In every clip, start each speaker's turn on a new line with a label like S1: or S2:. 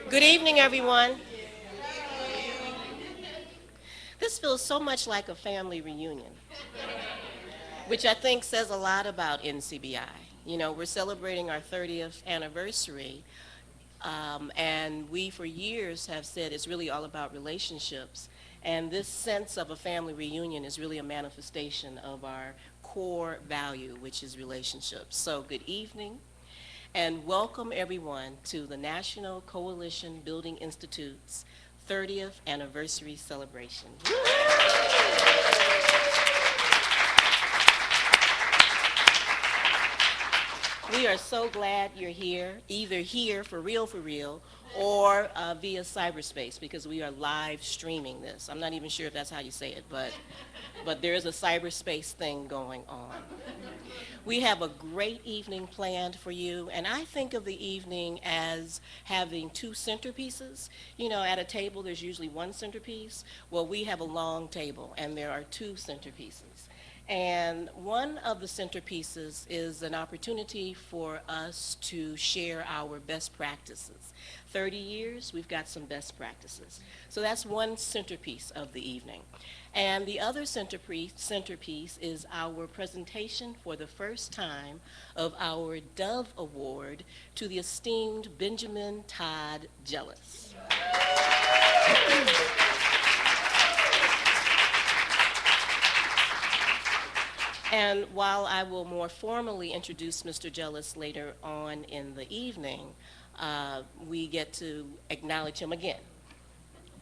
S1: Good evening, everyone. This feels so much like a family reunion, which I think says a lot about NCBI. You know, we're celebrating our 30th anniversary, and we for years have said it's really all about relationships. And this sense of a family reunion is really a manifestation of our core value, which is relationships. So good evening, and welcome everyone to the National Coalition Building Institute's 30th anniversary celebration. We are so glad you're here, either here for real, or via cyberspace, because we are live streaming this. I'm not even sure if that's how you say it, but there is a cyberspace thing going on. We have a great evening planned for you, and I think of the evening as having two centerpieces. You know, at a table there's usually one centerpiece. Well, we have a long table, and there are two centerpieces. And one of the centerpieces is an opportunity for us to share our best practices. 30 years, we've got some best practices. So that's one centerpiece of the evening. And the other centerpiece is our presentation for the first time of our Dove Award to the esteemed Benjamin Todd Jealous. And while I will more formally introduce Mr. Jealous later on in the evening, we get to acknowledge him again.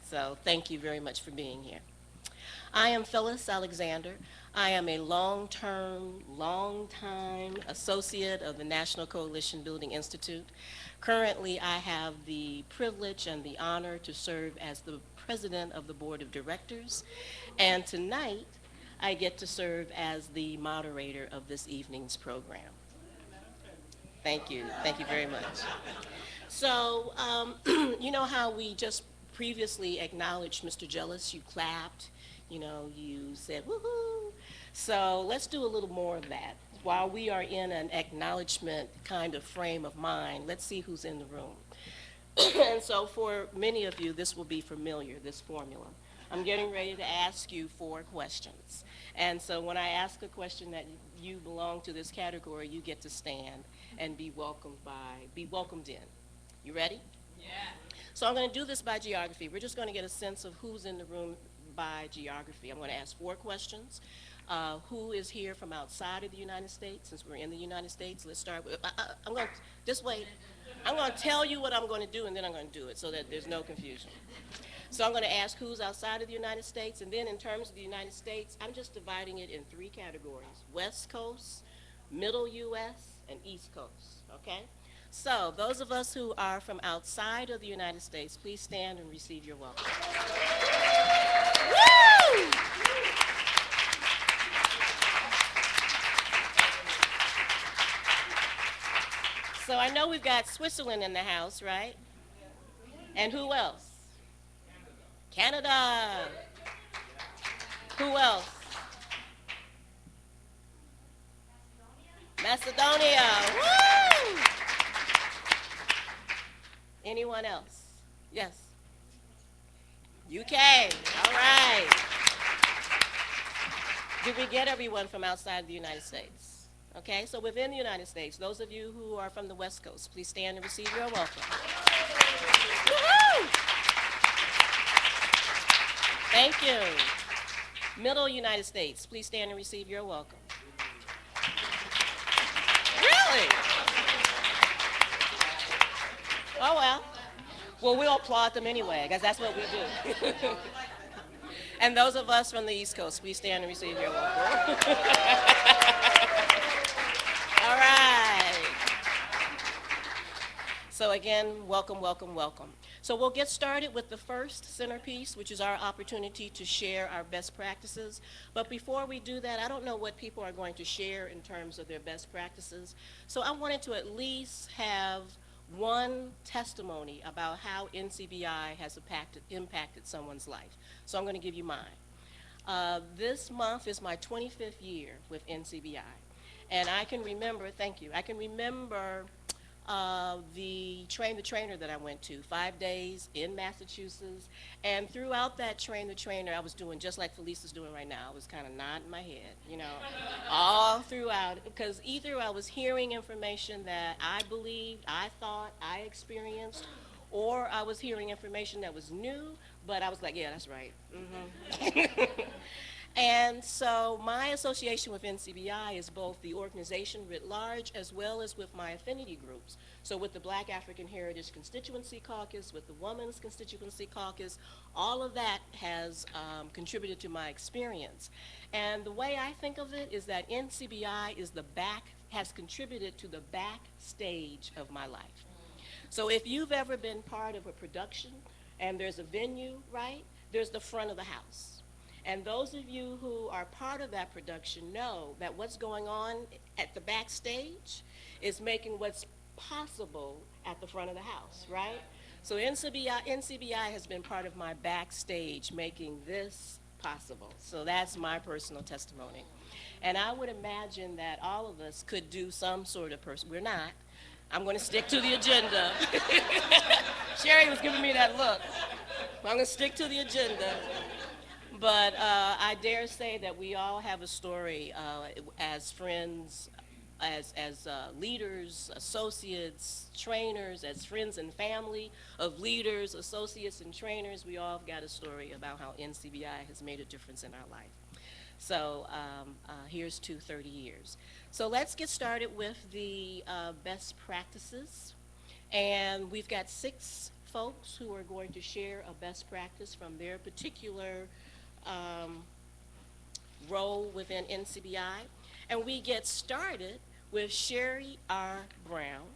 S1: So thank you very much for being here. I am Phyllis Alexander. I am a long-time associate of the National Coalition Building Institute. Currently, I have the privilege and the honor to serve as the president of the board of directors. And tonight, I get to serve as the moderator of this evening's program. Thank you. Thank you very much. So, you know how we just previously acknowledged Mr. Jealous? You clapped, you know, you said, woohoo. So let's do a little more of that. While we are in an acknowledgement kind of frame of mind, let's see who's in the room. And so for many of you, this will be familiar, this formula. I'm getting ready to ask you 4 questions. And so when I ask a question that you belong to this category, you get to stand and be welcomed in. You ready? Yeah. So I'm going to do this by geography. We're just going to get a sense of who's in the room by geography. I'm going to ask 4 questions. Who is here from outside of the United States? Since we're in the United States, let's start with, I'm going to, just wait. I'm going to tell you what I'm going to do, and then I'm going to do it so that there's no confusion. So I'm going to ask who's outside of the United States, and then in terms of the United States, I'm just dividing it in 3 categories: West Coast, Middle U.S., and East Coast, okay? So those of us who are from outside of the United States, please stand and receive your welcome. Woo! So I know we've got Switzerland in the house, right? And who else? Canada. Who else? Macedonia. Woo! Anyone else? Yes. UK. All right. Did we get everyone from outside the United States? Okay, so within the United States, those of you who are from the West Coast, please stand and receive your welcome. Woo-hoo! Thank you. Middle United States, please stand and receive your welcome. Really? Oh, well. Well, we'll applaud them anyway, because that's what we do. And those of us from the East Coast, please stand and receive your welcome. All right. So again, welcome, welcome, welcome. So we'll get started with the first centerpiece, which is our opportunity to share our best practices. But before we do that, I don't know what people are going to share in terms of their best practices. So I wanted to at least have one testimony about how NCBI has impacted someone's life. So I'm going to give you mine. This month is my 25th year with NCBI. And I can remember, thank you, I can remember the Train the Trainer that I went to, 5 days in Massachusetts. And throughout that Train the Trainer, I was doing just like Phyllis is doing right now. I was kind of nodding my head, all throughout. Because either I was hearing information that I believed, I thought, I experienced, or I was hearing information that was new, but I was like, yeah, that's right. And so my association with NCBI is both the organization writ large as well as with my affinity groups. So with the Black African Heritage Constituency Caucus, with the Women's Constituency Caucus, all of that has contributed to my experience. And the way I think of it is that NCBI has contributed to the backstage of my life. So if you've ever been part of a production and there's a venue, right, there's the front of the house. And those of you who are part of that production know that what's going on at the backstage is making what's possible at the front of the house, right? So NCBI has been part of my backstage making this possible. So that's my personal testimony. And I would imagine that all of us could do some sort of we're not. I'm going to stick to the agenda. Cherie was giving me that look. I'm going to stick to the agenda. But I dare say that we all have a story as friends, as leaders, associates, trainers, as friends and family of leaders, associates, and trainers. We all have got a story about how NCBI has made a difference in our life. So here's to 30 years. So let's get started with the best practices. And we've got 6 folks who are going to share a best practice from their particular role within NCBI. And we get started with Cherie R. Brown,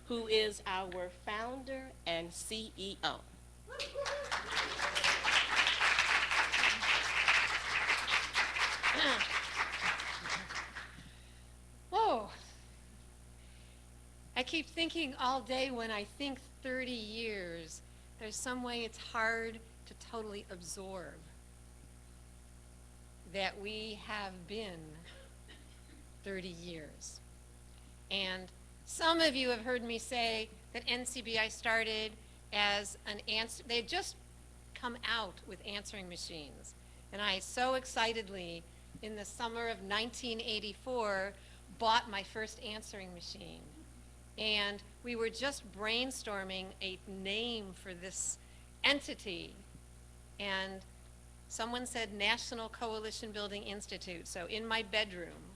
S1: who is our founder and CEO.
S2: Whoa. I keep thinking all day when I think 30 years, there's some way it's hard to totally absorb that we have been 30 years. And some of you have heard me say that NCBI started as an answer. They had just come out with answering machines. And I so excitedly, in the summer of 1984, bought my first answering machine. And we were just brainstorming a name for this entity. And someone said National Coalition Building Institute. So in my bedroom,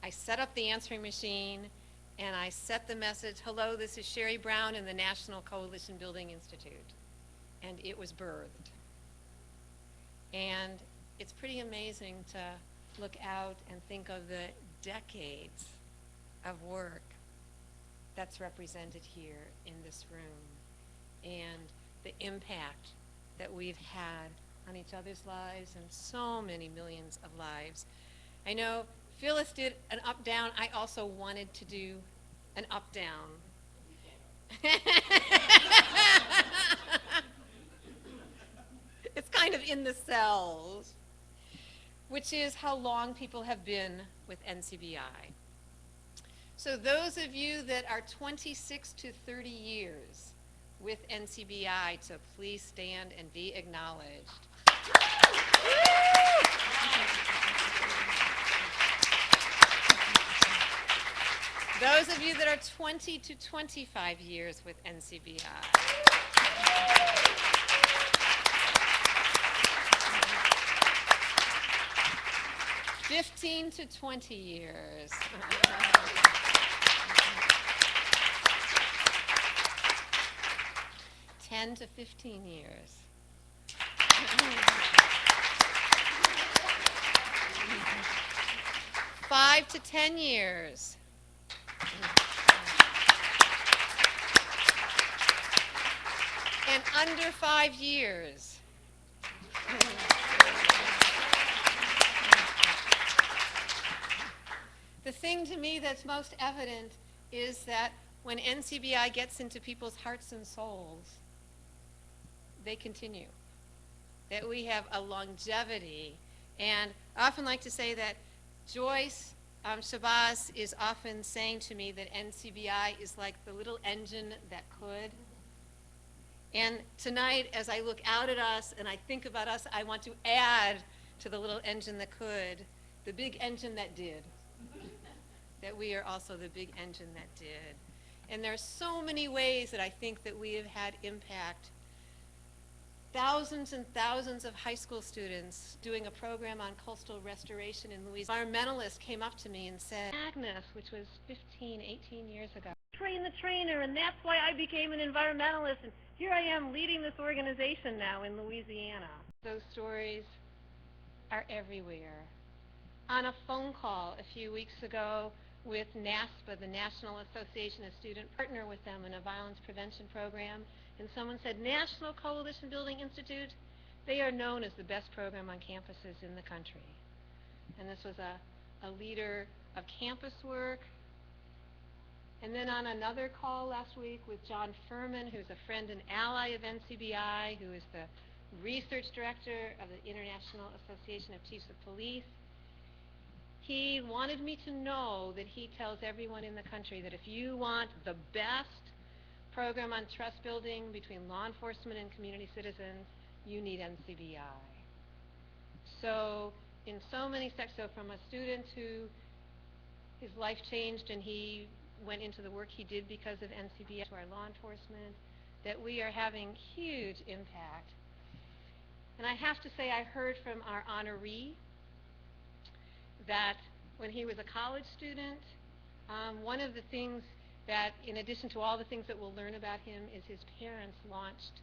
S2: I set up the answering machine and I set the message, hello, this is Cherie Brown in the National Coalition Building Institute. And it was birthed. And it's pretty amazing to look out and think of the decades of work that's represented here in this room and the impact that we've had on each other's lives and so many millions of lives. I know Phyllis did an up-down. I also wanted to do an up-down. It's kind of in the cells, which is how long people have been with NCBI. So those of you that are 26 to 30 years with NCBI, to please stand and be acknowledged. Those of you that are 20 to 25 years with NCBI. 15 to 20 years. 10 to 15 years. 5 to 10 years. And under 5 years. The thing to me that's most evident is that when NCBI gets into people's hearts and souls, they continue. That we have a longevity. And I often like to say that Joyce Shabazz is often saying to me that NCBI is like the little engine that could. And tonight, as I look out at us and I think about us, I want to add to the little engine that could, the big engine that did. That we are also the big engine that did. And there are so many ways that I think that we have had impact. Thousands and thousands of high school students doing a program on coastal restoration in Louisiana. An environmentalist came up to me and said, Agnes, which was 15, 18 years ago, train the trainer, and that's why I became an environmentalist, and here I am leading this organization now in Louisiana. Those stories are everywhere. On a phone call a few weeks ago with NASPA, the National Association of Student Partner with them in a violence prevention program, and someone said, National Coalition Building Institute, they are known as the best program on campuses in the country. And this was a leader of campus work. And then on another call last week with John Furman, who's a friend and ally of NCBI, who is the research director of the International Association of Chiefs of Police, he wanted me to know that he tells everyone in the country that if you want the best program on trust building between law enforcement and community citizens, you need NCBI. So in so many sectors, so from a student who his life changed and he went into the work he did because of NCBI, to our law enforcement, that we are having huge impact. And I have to say, I heard from our honoree that when he was a college student, one of the things that, in addition to all the things that we'll learn about him, is his parents launched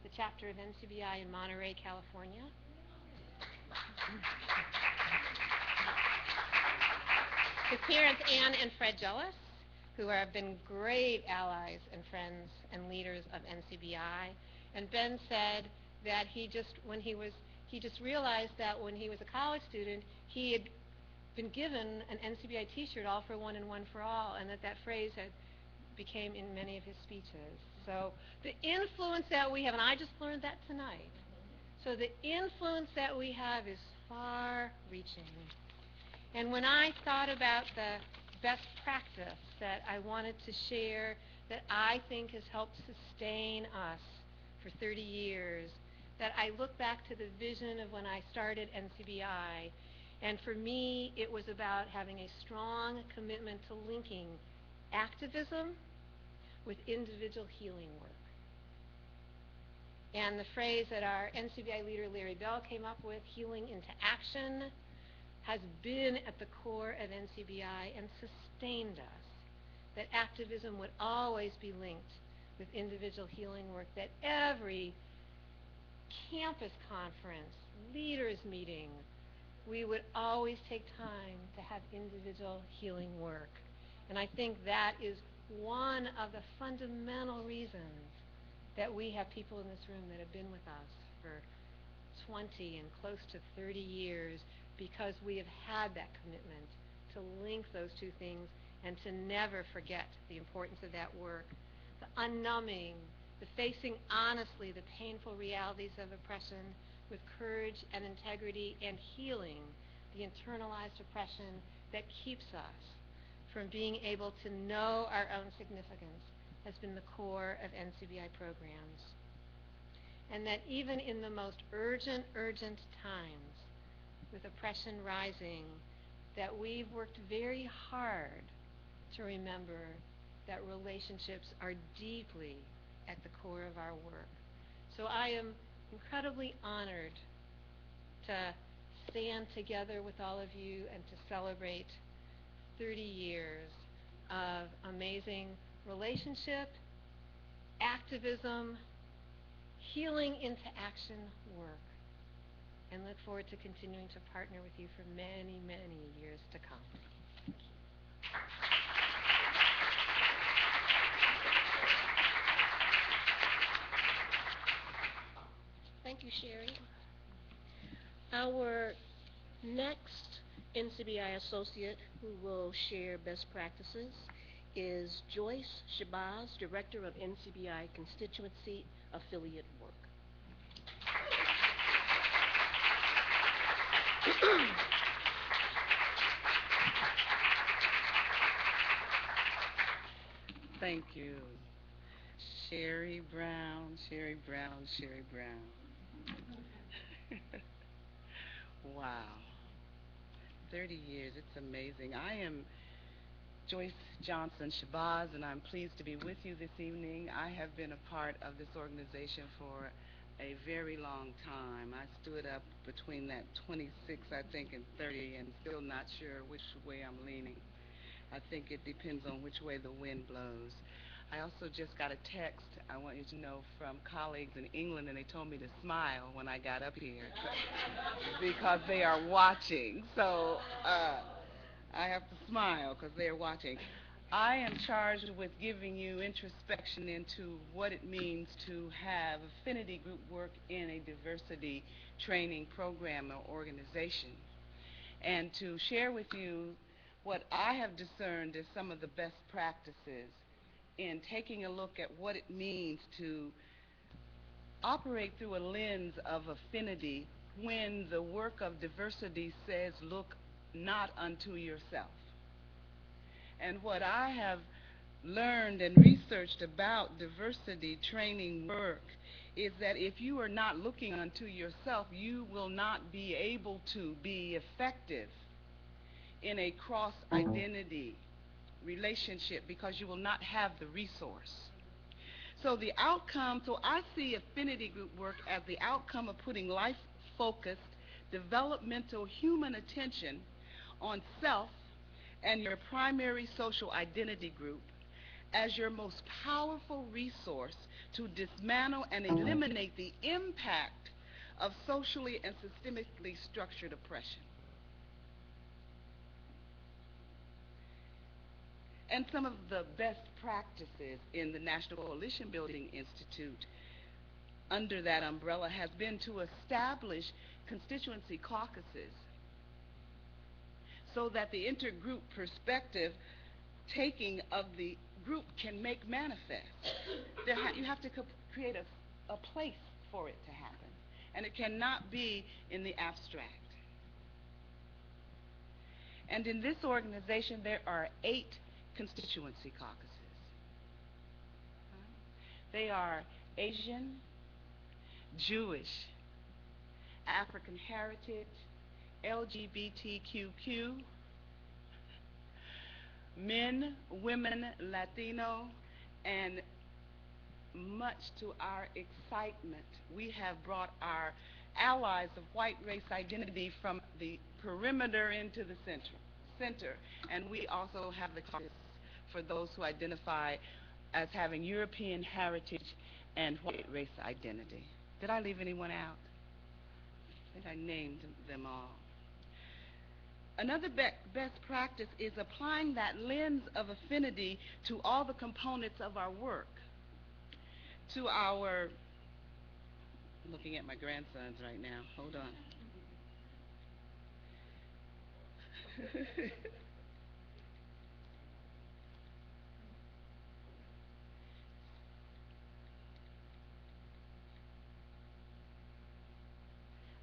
S2: the chapter of NCBI in Monterey, California. His parents, Ann and Fred Jealous, who have been great allies and friends and leaders of NCBI. And Ben said that he just realized that when he was a college student, he had been given an NCBI t-shirt, all for one and one for all, and that phrase became in many of his speeches. So the influence that we have, and I just learned that tonight, so the influence that we have is far-reaching. And when I thought about the best practice that I wanted to share that I think has helped sustain us for 30 years, that I look back to the vision of when I started NCBI, and for me it was about having a strong commitment to linking activism with individual healing work. And the phrase that our NCBI leader Larry Bell came up with, healing into action, has been at the core of NCBI and sustained us. That activism would always be linked with individual healing work, that every campus conference, leaders meeting, we would always take time to have individual healing work. And I think that is one of the fundamental reasons that we have people in this room that have been with us for 20 and close to 30 years, because we have had that commitment to link those two things and to never forget the importance of that work. The unnumbing, the facing honestly the painful realities of oppression with courage and integrity, and healing the internalized oppression that keeps us from being able to know our own significance, has been the core of NCBI programs. And that even in the most urgent times, with oppression rising, that we've worked very hard to remember that relationships are deeply at the core of our work. So I am incredibly honored to stand together with all of you and to celebrate 30 years of amazing relationship, activism, healing into action work, and look forward to continuing to partner with you for many, many years to come.
S1: Thank you, Cherie. Our next NCBI associate who will share best practices is Joyce Shabazz, Director of NCBI Constituency Affiliate Work.
S3: Thank you. Cherie Brown, Cherie Brown, Cherie Brown. Wow. 30 years, it's amazing. I am Joyce Johnson Shabazz, and I'm pleased to be with you this evening. I have been a part of this organization for a very long time. I stood up between that 26, I think, and 30, and still not sure which way I'm leaning. I think it depends on which way the wind blows. I also just got a text, I want you to know, from colleagues in England, and they told me to smile when I got up here because they are watching. So I have to smile because they're watching. I am charged with giving you introspection into what it means to have affinity group work in a diversity training program or organization, and to share with you what I have discerned as some of the best practices in taking a look at what it means to operate through a lens of affinity when the work of diversity says, look not unto yourself. And what I have learned and researched about diversity training work is that if you are not looking unto yourself, you will not be able to be effective in a cross identity relationship because you will not have the resource. So the outcome, so I see affinity group work as the outcome of putting life-focused, developmental human attention on self and your primary social identity group as your most powerful resource to dismantle and eliminate the impact of socially and systemically structured oppression. And some of the best practices in the National Coalition Building Institute under that umbrella has been to establish constituency caucuses so that the intergroup perspective taking of the group can make manifest. You have to create a place for it to happen, and it cannot be in the abstract. And in this organization, there are 8 constituency caucuses. They are Asian, Jewish, African heritage, LGBTQ, men, women, Latino, and much to our excitement, we have brought our allies of white race identity from the perimeter into the center. And we also have the caucus for those who identify as having European heritage and white race identity. Did I leave anyone out? I think I named them all. Another best practice is applying that lens of affinity to all the components of our work, to our, I'm looking at my grandsons right now, hold on.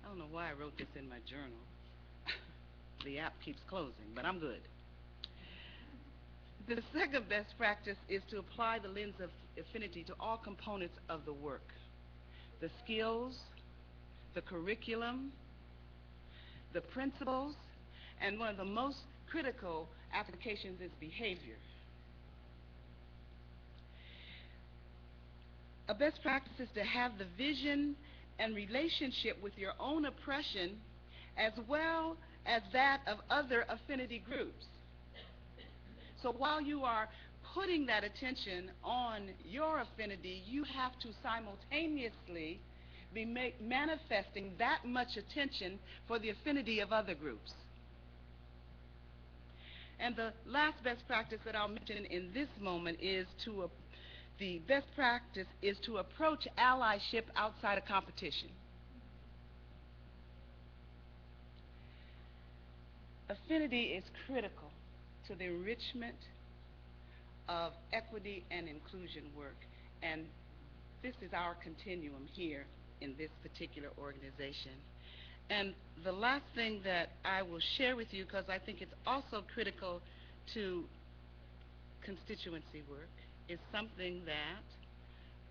S3: I don't know why I wrote this in my journal. The app keeps closing, but I'm good. The second best practice is to apply the lens of affinity to all components of the work, the skills, the curriculum, the principles, and one of the most critical applications is behavior. A best practice is to have the vision and relationship with your own oppression as well as that of other affinity groups. So while you are putting that attention on your affinity, you have to simultaneously be manifesting that much attention for the affinity of other groups. And the last best practice that I'll mention in this moment is the best practice is to approach allyship outside of competition. Affinity is critical to the enrichment of equity and inclusion work, and this is our continuum here in this particular organization. And the last thing that I will share with you, because I think it's also critical to constituency work, is something that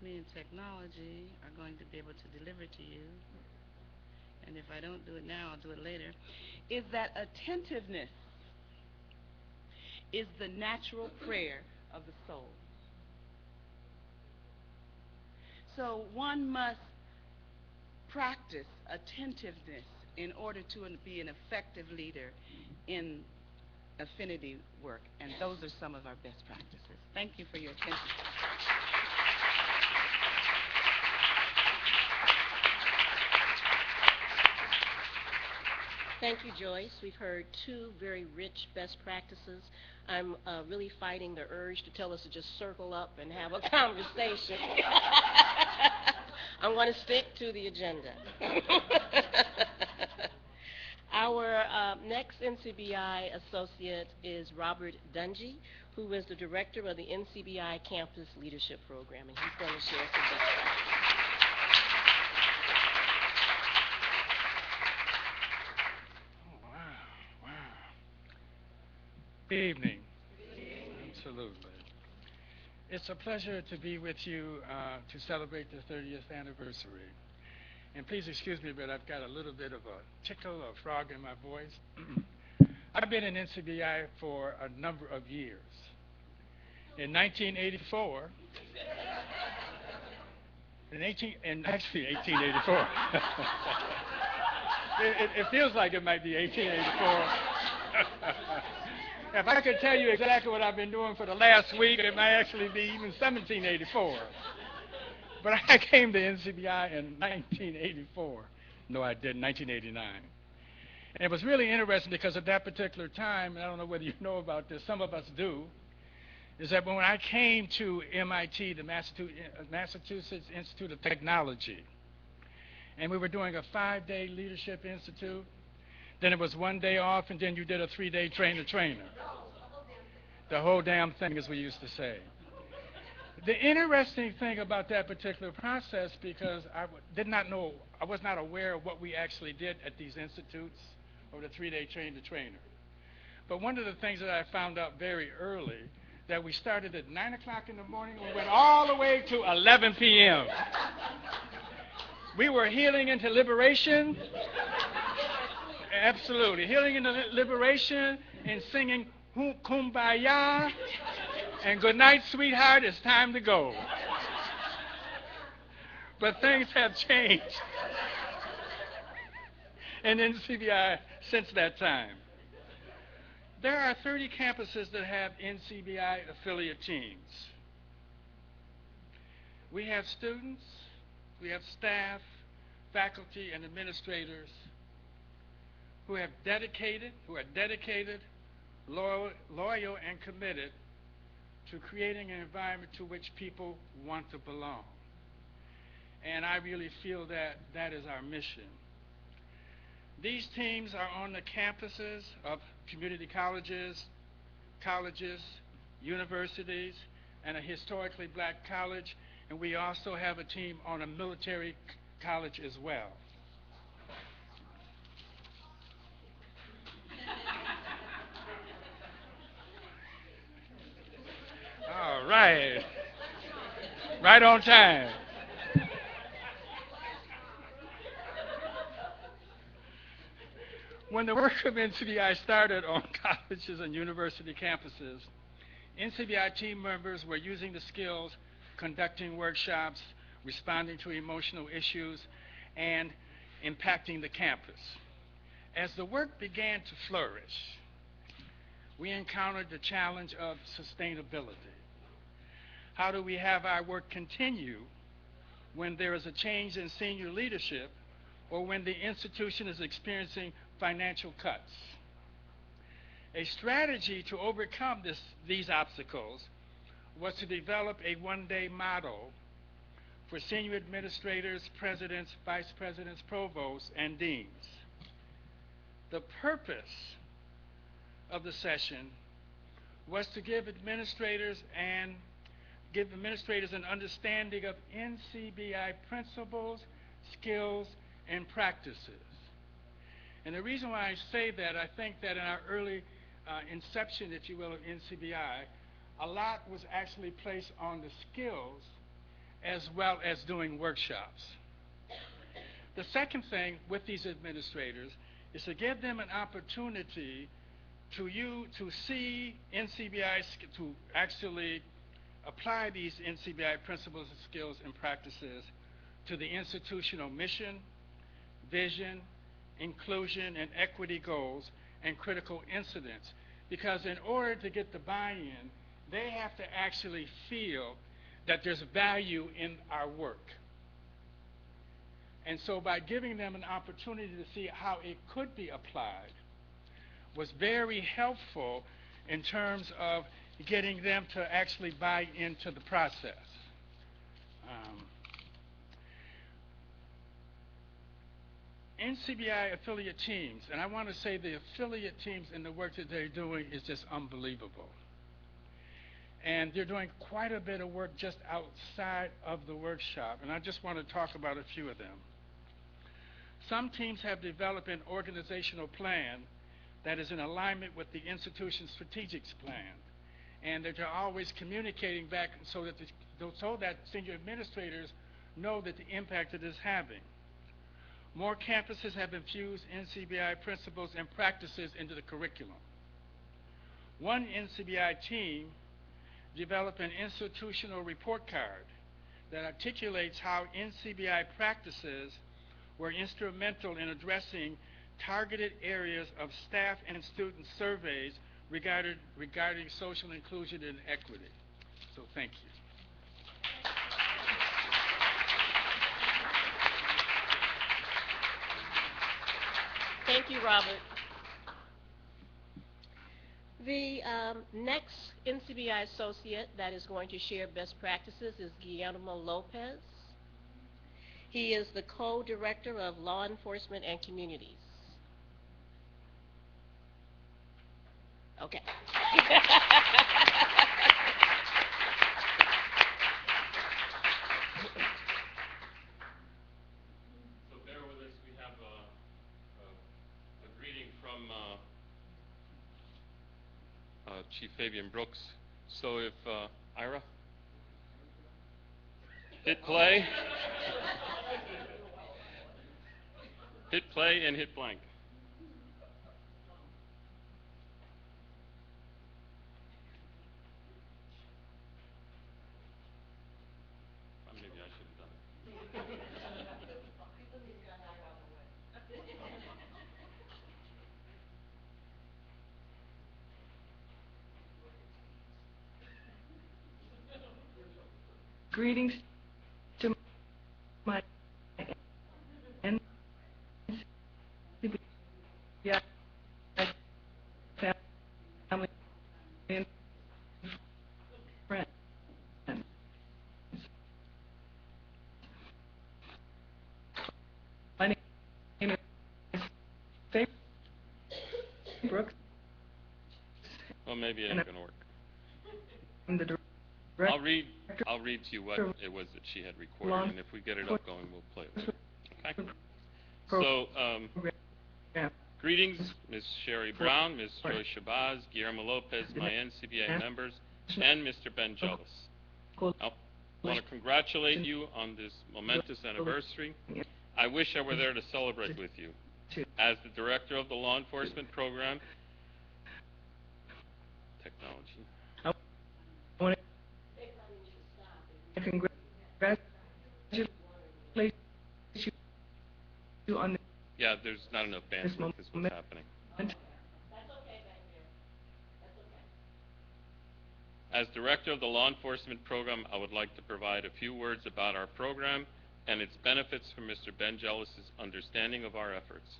S3: me and technology are going to be able to deliver to you, and if I don't do it now, I'll do it later, is that attentiveness is the natural prayer of the soul. So one must practice attentiveness in order to be an effective leader in affinity work, and those are some of our best practices. Thank you for your attention.
S1: Thank you, Joyce. We've heard two very rich best practices. I'm really fighting the urge to tell us to just circle up and have a conversation. I'm going to stick to the agenda. Our next NCBI associate is Robert Dungy, who is the director of the NCBI Campus Leadership Program, and he's going to share some best practices.
S4: Oh, wow, wow. Good evening. Absolutely. It's a pleasure to be with you to celebrate the 30th anniversary. And please excuse me, but I've got a little bit of a tickle or frog in my voice. I've been in NCBI for a number of years. In 1984, actually 1884. It feels like it might be 1884. If I could tell you exactly what I've been doing for the last week, it might actually be even 1784. But I came to NCBI in 1984. No, I didn't, 1989. And it was really interesting because at that particular time, and I don't know whether you know about this, some of us do, is that when I came to MIT, the Massachusetts Institute of Technology, and we were doing a 5-day leadership institute, then it was 1 day off, and then you did a 3-day trainer. The whole damn thing, as we used to say. The interesting thing about that particular process, because did not know, I was not aware of what we actually did at these institutes, or the 3-day trainer. But one of the things that I found out very early, that we started at 9 o'clock in the morning and we went all the way to 11 p.m. We were healing into liberation. Absolutely. Healing into liberation and singing Kumbaya and good night, sweetheart, it's time to go. But things have changed in NCBI since that time. There are 30 campuses that have NCBI affiliate teams. We have students, we have staff, faculty, and administrators who are dedicated, loyal, and committed to creating an environment to which people want to belong. And I really feel that that is our mission. These teams are on the campuses of community colleges, universities, and a historically black college, and we also have a team on a military college as well. All right. Right on time. When the work of NCBI started on colleges and university campuses, NCBI team members were using the skills, conducting workshops, responding to emotional issues, and impacting the campus. As the work began to flourish, we encountered the challenge of sustainability. How do we have our work continue when there is a change in senior leadership or when the institution is experiencing financial cuts? A strategy to overcome these obstacles was to develop a 1-day model for senior administrators, presidents, vice presidents, provosts, and deans. The purpose of the session was to give administrators an understanding of NCBI principles, skills, and practices. And the reason why I say that, I think that in our early inception, if you will, of NCBI, a lot was actually placed on the skills as well as doing workshops. The second thing with these administrators is to give them an opportunity to see NCBI, to actually apply these NCBI principles and skills and practices to the institutional mission, vision, inclusion, and equity goals and critical incidents. Because in order to get the buy-in, they have to actually feel that there's value in our work. And so by giving them an opportunity to see how it could be applied was very helpful in terms of getting them to actually buy into the process. NCBI affiliate teams, and I want to say the affiliate teams and the work that they're doing is just unbelievable. And they're doing quite a bit of work just outside of the workshop, and I just want to talk about a few of them. Some teams have developed an organizational plan that is in alignment with the institution's strategic plan, and that they're always communicating back so that senior administrators know that the impact it is having. More campuses have infused NCBI principles and practices into the curriculum. One NCBI team developed an institutional report card that articulates how NCBI practices were instrumental in addressing targeted areas of staff and student surveys regarding social inclusion and equity. So thank you.
S1: Thank you, Robert. The next NCBI associate that is going to share best practices is Guillermo Lopez. He is the co-director of Law Enforcement and Communities. Okay.
S5: So bear with us. We have a greeting from Chief Fabian Brooks. So if Ira, hit play, hit play and hit blank. Maybe I should have done it.
S3: Greetings to my NCBI family and friends. My name is Fabian Brooks.
S5: Well, maybe it ain't gonna work.
S3: I'm the director.
S5: I'll read to you what it was that she had recorded, and if we get it up going, we'll play it later. Okay. So, greetings, Ms. Cherie Brown, Ms. Joy Shabazz, Guillermo Lopez, my NCBI members, and Mr. Ben Jealous. I want to congratulate you on this momentous anniversary. I wish I were there to celebrate with you. As the director of the law enforcement program, technology.
S3: I want to congratulate you on
S5: Yeah, there's not enough bandwidth is what's happening. As director of the law enforcement program, I would like to provide a few words about our program and its benefits from Mr. Ben Jealous's understanding of our efforts.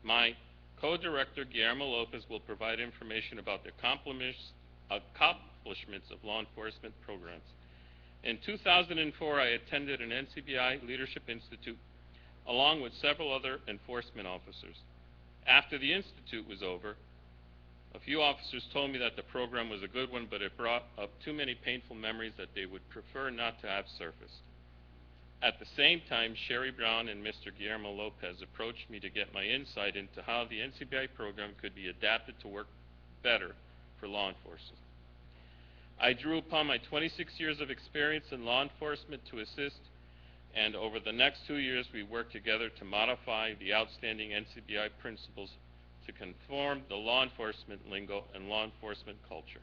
S5: My co-director, Guillermo Lopez, will provide information about the accomplishments of law enforcement programs. In 2004, I attended an NCBI Leadership Institute along with several other enforcement officers. After the institute was over, a few officers told me that the program was a good one, but it brought up too many painful memories that they would prefer not to have surfaced. At the same time, Cherie Brown and Mr. Guillermo Lopez approached me to get my insight into how the NCBI program could be adapted to work better for law enforcement. I drew upon my 26 years of experience in law enforcement to assist, and over the next 2 years we worked together to modify the outstanding NCBI principles to conform the law enforcement lingo and law enforcement culture.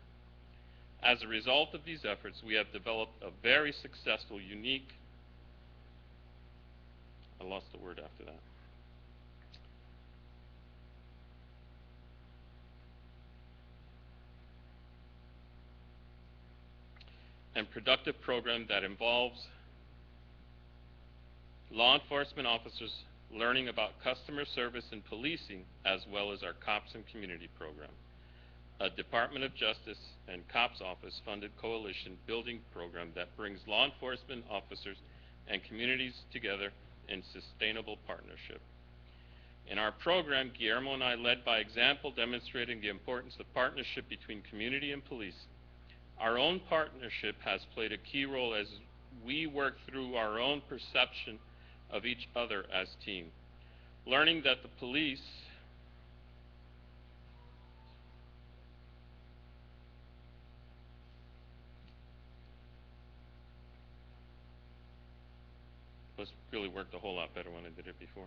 S5: As a result of these efforts, we have developed a very successful, unique, I lost the word after that. And productive program that involves law enforcement officers learning about customer service and policing, as well as our Cops and Community program, a Department of Justice and Cops Office funded coalition building program that brings law enforcement officers and communities together in sustainable partnership. In our program, Guillermo and I led by example, demonstrating the importance of partnership between community and police. Our own partnership has played a key role as we work through our own perception of each other as team. Learning that the police really worked a whole lot better when I did it before.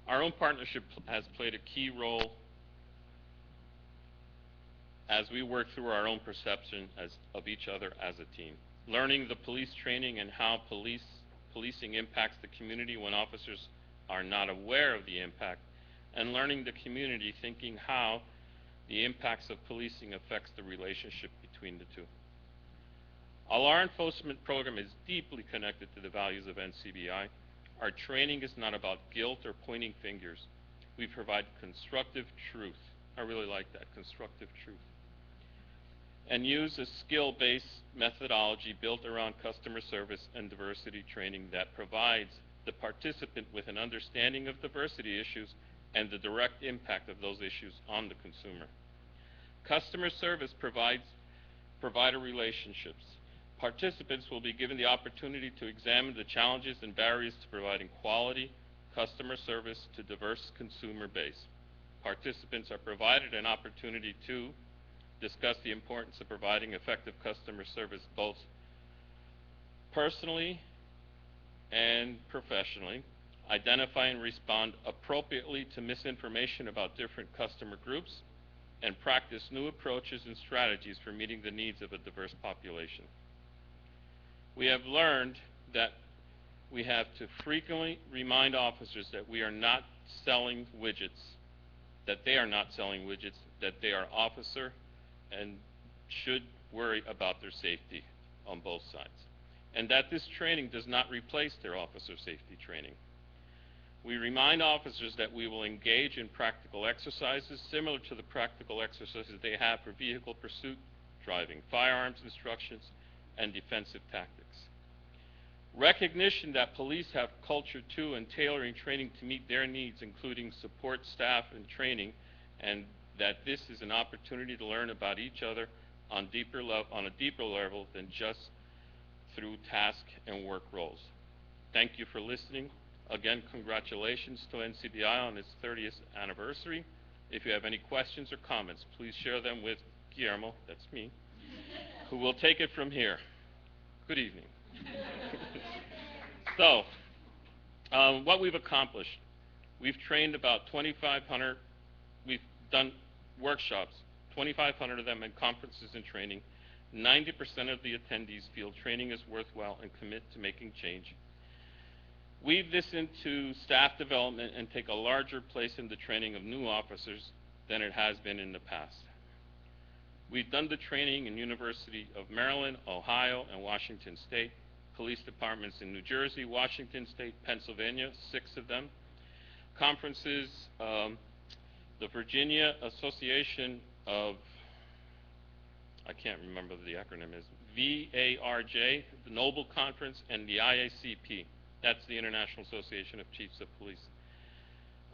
S5: Our own partnership has played a key role as we work through our own perception of each other as a team. Learning the police training and how policing impacts the community when officers are not aware of the impact, and learning the community thinking how the impacts of policing affects the relationship between the two. Our law enforcement program is deeply connected to the values of NCBI. Our training is not about guilt or pointing fingers. We provide constructive truth. I really like that, constructive truth. And use a skill-based methodology built around customer service and diversity training that provides the participant with an understanding of diversity issues and the direct impact of those issues on the consumer. Customer service provides provider relationships. Participants will be given the opportunity to examine the challenges and barriers to providing quality customer service to diverse consumer base. Participants are provided an opportunity to discuss the importance of providing effective customer service both personally and professionally, identify and respond appropriately to misinformation about different customer groups, and practice new approaches and strategies for meeting the needs of a diverse population. We have learned that we have to frequently remind officers that we are not selling widgets, that they are not selling widgets, that they are officer and should worry about their safety on both sides, and that this training does not replace their officer safety training. We remind officers that we will engage in practical exercises similar to the practical exercises they have for vehicle pursuit, driving, firearms instructions, and defensive tactics. Recognition that police have culture too, and tailoring training to meet their needs, including support staff and training, and that this is an opportunity to learn about each other on a deeper level than just through task and work roles. Thank you for listening. Again, congratulations to NCBI on its 30th anniversary. If you have any questions or comments, please share them with Guillermo, that's me, who will take it from here. Good evening. So, what we've accomplished, we've trained about 2,500, we've done workshops, 2,500 of them in conferences and training. 90% of the attendees feel training is worthwhile and commit to making change. Weave this into staff development and take a larger place in the training of new officers than it has been in the past. We've done the training in University of Maryland, Ohio, and Washington State, police departments in New Jersey, Washington State, Pennsylvania, 6 of them. Conferences, the Virginia Association of, I can't remember what the acronym is, VARJ, the Noble Conference, and the IACP. That's the International Association of Chiefs of Police.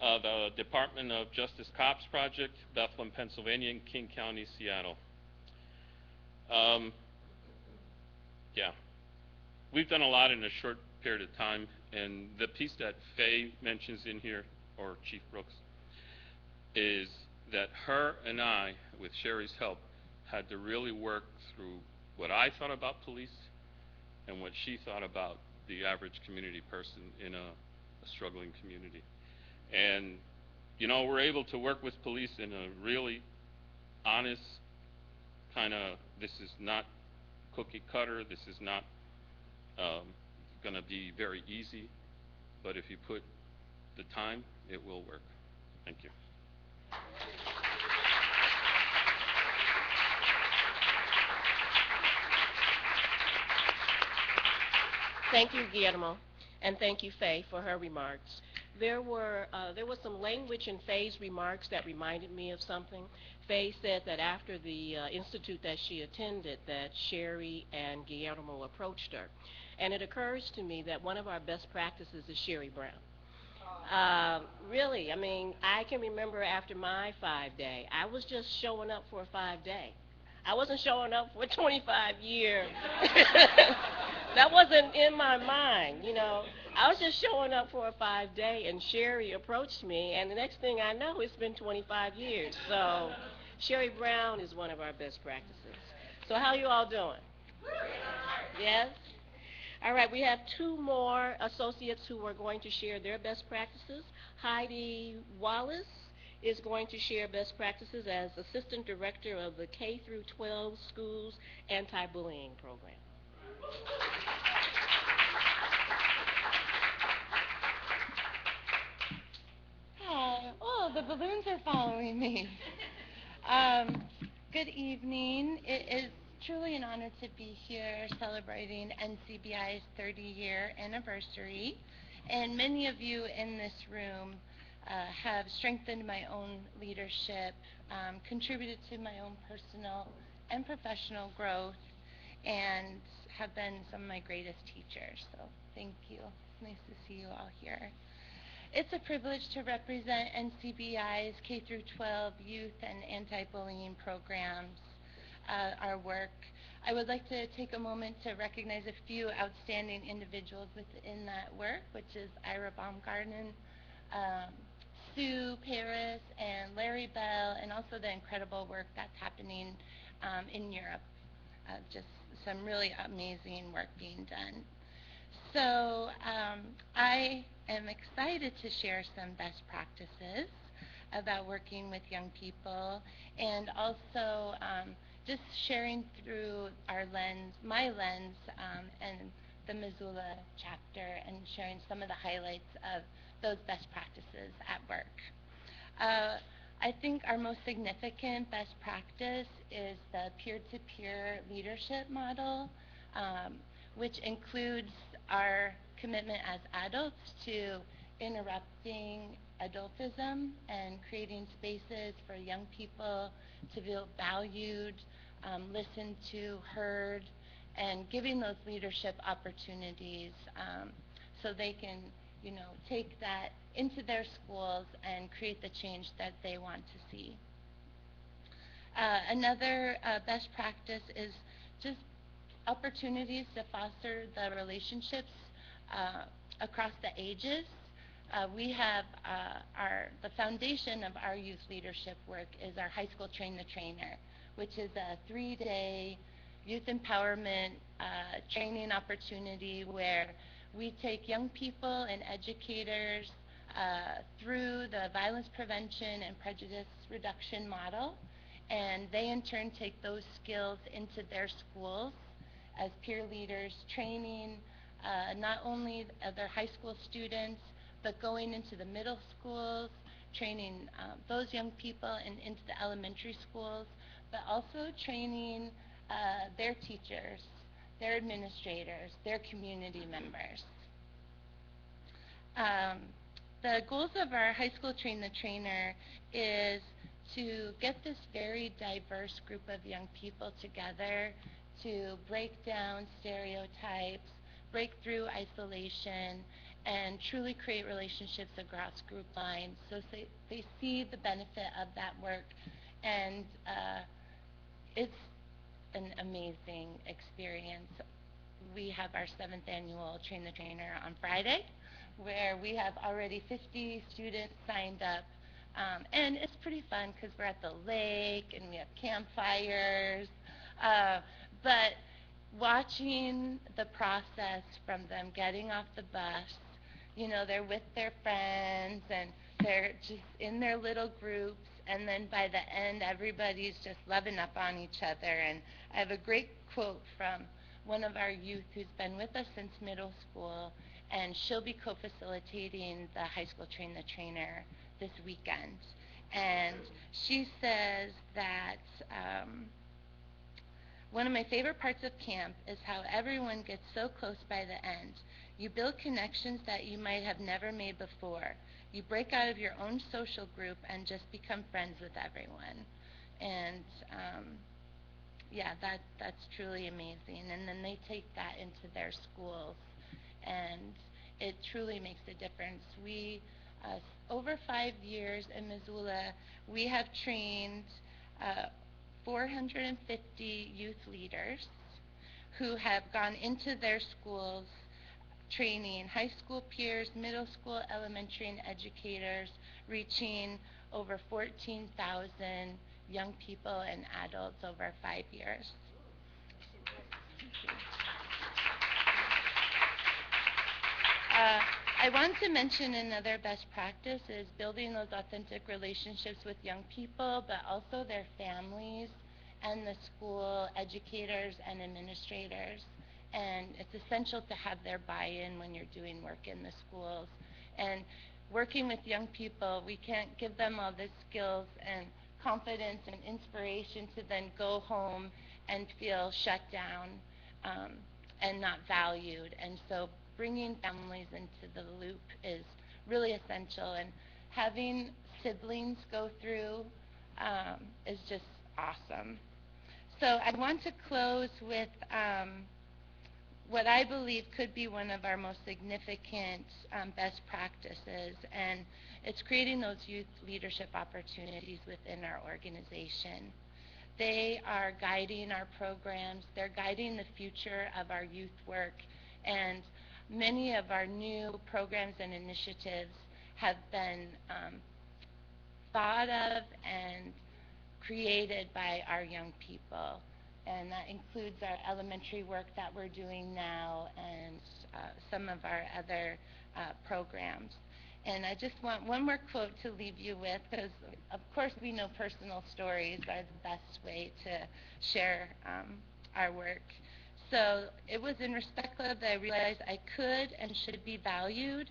S5: The Department of Justice Cops Project, Bethlehem, Pennsylvania, and King County, Seattle. Yeah, we've done a lot in a short period of time, and the piece that Faye mentions in here, or Chief Brooks, is that her and I, with Cherie's help, had to really work through what I thought about police and what she thought about the average community person in a struggling community. And, we're able to work with police in a really honest kind of, this is not cookie cutter, this is not going to be very easy, but if you put the time, it will work. Thank you.
S1: Thank you, Guillermo, and thank you, Faye, for her remarks. There was some language in Faye's remarks that reminded me of something. Faye said that after the institute that she attended, that Cherie and Guillermo approached her, and it occurs to me that one of our best practices is Cherie Brown. Really, I mean, I can remember after my 5-day, I was just showing up for a 5-day. I wasn't showing up for a 25-year. That wasn't in my mind. I was just showing up for a 5-day, and Cherie approached me, and the next thing I know, it's been 25 years. So, Cherie Brown is one of our best practices. So, how you all doing? Yes? All right, we have two more associates who are going to share their best practices. Heidi Wallace is going to share best practices as Assistant Director of the K through 12 Schools Anti-Bullying Program.
S6: Hi. Oh, the balloons are following me. Good evening. It is truly an honor to be here celebrating NCBI's 30-year anniversary. And many of you in this room have strengthened my own leadership, contributed to my own personal and professional growth, and have been some of my greatest teachers. So thank you. It's nice to see you all here. It's a privilege to represent NCBI's K through 12 youth and anti-bullying programs, our work. I would like to take a moment to recognize a few outstanding individuals within that work, which is Ira Baumgarten, Sue Paris, and Larry Bell, and also the incredible work that's happening in Europe. Just some really amazing work being done. So I am excited to share some best practices about working with young people, and also just sharing through my lens, and the Missoula chapter, and sharing some of the highlights of those best practices at work. I think our most significant best practice is the peer-to-peer leadership model, which includes our commitment as adults to interrupting adultism and creating spaces for young people to feel valued, listened to, heard, and giving those leadership opportunities so they can, take that into their schools and create the change that they want to see. Another best practice is just opportunities to foster the relationships across the ages. We have the foundation of our youth leadership work is our high school Train the Trainer, which is a 3-day youth empowerment training opportunity where we take young people and educators through the violence prevention and prejudice reduction model, and they in turn take those skills into their schools as peer leaders, training not only their high school students, but going into the middle schools, training those young people and into the elementary schools, but also training their teachers, their administrators, their community members. The goals of our high school Train the Trainer is to get this very diverse group of young people together to break down stereotypes, break through isolation, and truly create relationships across group lines so they see the benefit of that work. And it's an amazing experience. We have our 7th annual Train the Trainer on Friday, where we have already 50 students signed up And it's pretty fun because we're at the lake and we have campfires. Uh, but watching the process from them getting off the bus, they're with their friends and they're just in their little groups, and then by the end, everybody's just loving up on each other. And I have a great quote from one of our youth who's been with us since middle school, and she'll be co-facilitating the high school Train the Trainer this weekend. And she says that one of my favorite parts of camp is how everyone gets so close by the end. You build connections that you might have never made before. You break out of your own social group and just become friends with everyone. And yeah, that's truly amazing. And then they take that into their schools, and it truly makes a difference. Over 5 years in Missoula, we have trained 450 youth leaders who have gone into their schools training high school peers, middle school, elementary, and educators, reaching over 14,000 young people and adults over 5 years. I want to mention another best practice is building those authentic relationships with young people, but also their families and the school educators and administrators. And it's essential to have their buy-in when you're doing work in the schools. And working with young people, we can't give them all the skills and confidence and inspiration to then go home and feel shut down and not valued. And so bringing families into the loop is really essential. And having siblings go through is just awesome. So I want to close with what I believe could be one of our most significant best practices, and it's creating those youth leadership opportunities within our organization. They are guiding our programs, they're guiding the future of our youth work, and many of our new programs and initiatives have been thought of and created by our young people. And that includes our elementary work that we're doing now and some of our other programs. And I just want one more quote to leave you with, because of course we know personal stories are the best way to share our work. So it was in Respect Club that I realized I could and should be valued.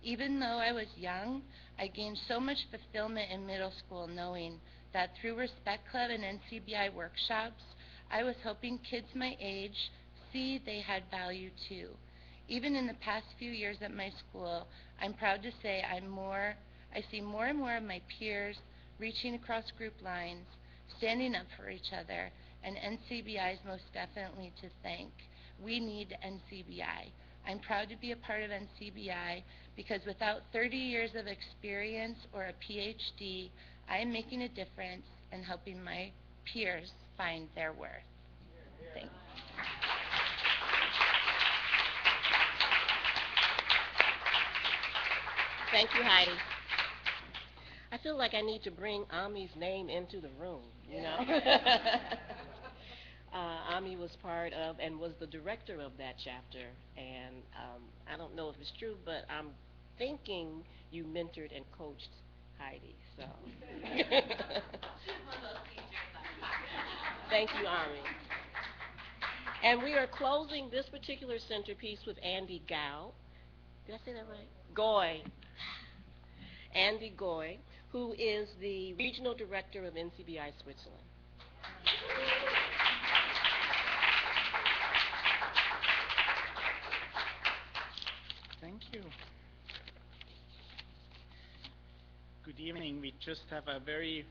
S6: Even though I was young, I gained so much fulfillment in middle school knowing that through Respect Club and NCBI workshops, I was helping kids my age see they had value too. Even in the past few years at my school, I'm proud to say I see more and more of my peers reaching across group lines, standing up for each other, and NCBI is most definitely to thank. We need NCBI. I'm proud to be a part of NCBI because without 30 years of experience or a PhD, I am making a difference and helping my peers find their worth. Thanks.
S1: Thank you, Heidi. I feel like I need to bring Ami's name into the room, you know? Ami was part of and was the director of that chapter, and I don't know if it's true, but I'm thinking you mentored and coached Heidi, so. Thank you, Ami. And we are closing this particular centerpiece with Andy Gow. Did I say that right? Goy. Andy Goy, who is the regional director of NCBI Switzerland.
S7: Thank you. Good evening. We just have a very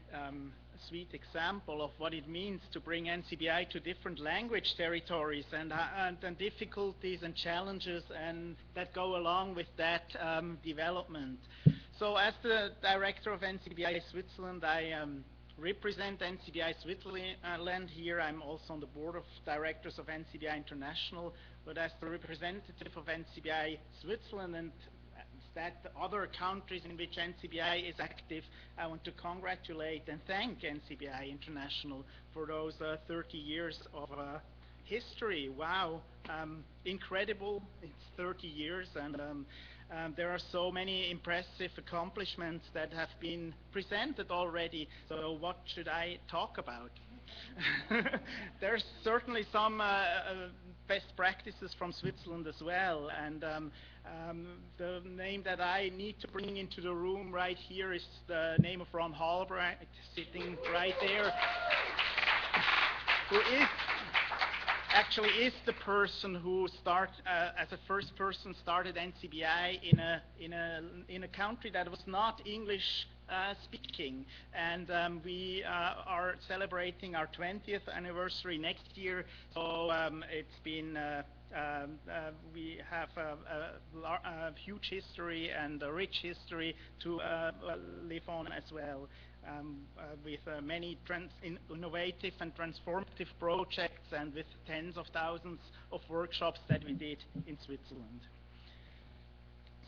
S7: sweet example of what it means to bring NCBI to different language territories and difficulties and challenges and that go along with that development. So as the director of NCBI Switzerland, I represent NCBI Switzerland here. I'm also on the board of directors of NCBI International, but as the representative of NCBI Switzerland and that other countries in which NCBI is active, I want to congratulate and thank NCBI International for those 30 years of history. Wow, incredible, it's 30 years, and there are so many impressive accomplishments that have been presented already, so what should I talk about? There's certainly some best practices from Switzerland as well, and the name that I need to bring into the room right here is the name of Ron Halbright, sitting right there, who is the person who as a first person started NCBI in a country that was not English speaking, and we are celebrating our 20th anniversary next year, so it's been we have a huge history and a rich history to live on as well, with many innovative and transformative projects, and with tens of thousands of workshops that we did in Switzerland.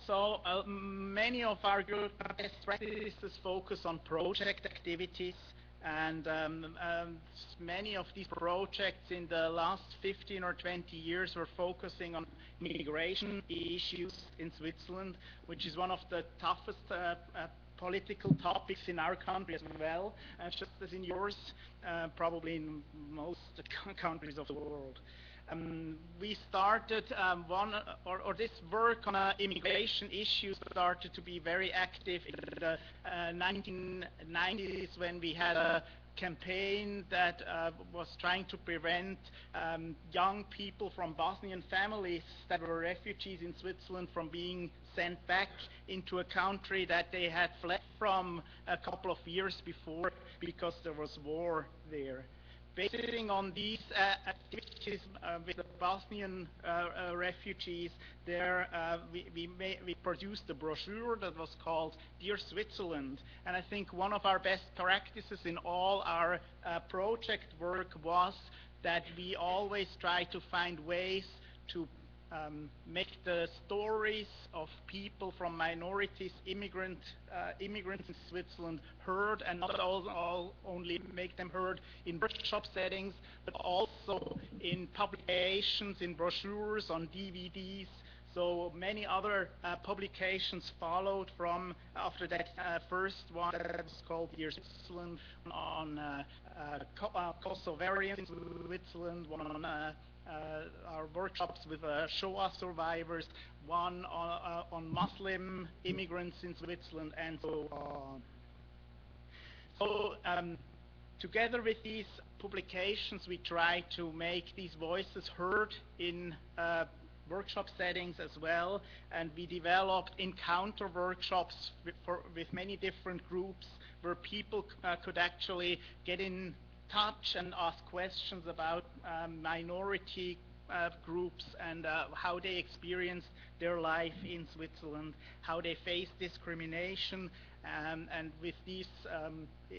S7: So many of our good best practices focus on project activities, and many of these projects in the last 15 or 20 years were focusing on immigration issues in Switzerland, which is one of the toughest political topics in our country as well, just as in yours, probably in most countries of the world. We started this work on immigration issues started to be very active in the 1990s, when we had a campaign that was trying to prevent young people from Bosnian families that were refugees in Switzerland from being sent back into a country that they had fled from a couple of years before because there was war there. Basing on these activities with the Bosnian refugees, there we produced a brochure that was called Dear Switzerland, and I think one of our best practices in all our project work was that we always try to find ways to make the stories of people from minorities, immigrants in Switzerland heard, and not only make them heard in workshop settings, but also in publications, in brochures, on DVDs. So many other publications followed from after that first one that was called Dear Switzerland, on Kosovarians in Switzerland, one on our workshops with Shoah survivors, one on Muslim immigrants in Switzerland, and so on. So together with these publications, we try to make these voices heard in workshop settings as well, and we developed encounter workshops with many different groups where people could actually get in touch and ask questions about minority groups and how they experience their life in Switzerland, how they face discrimination, and with this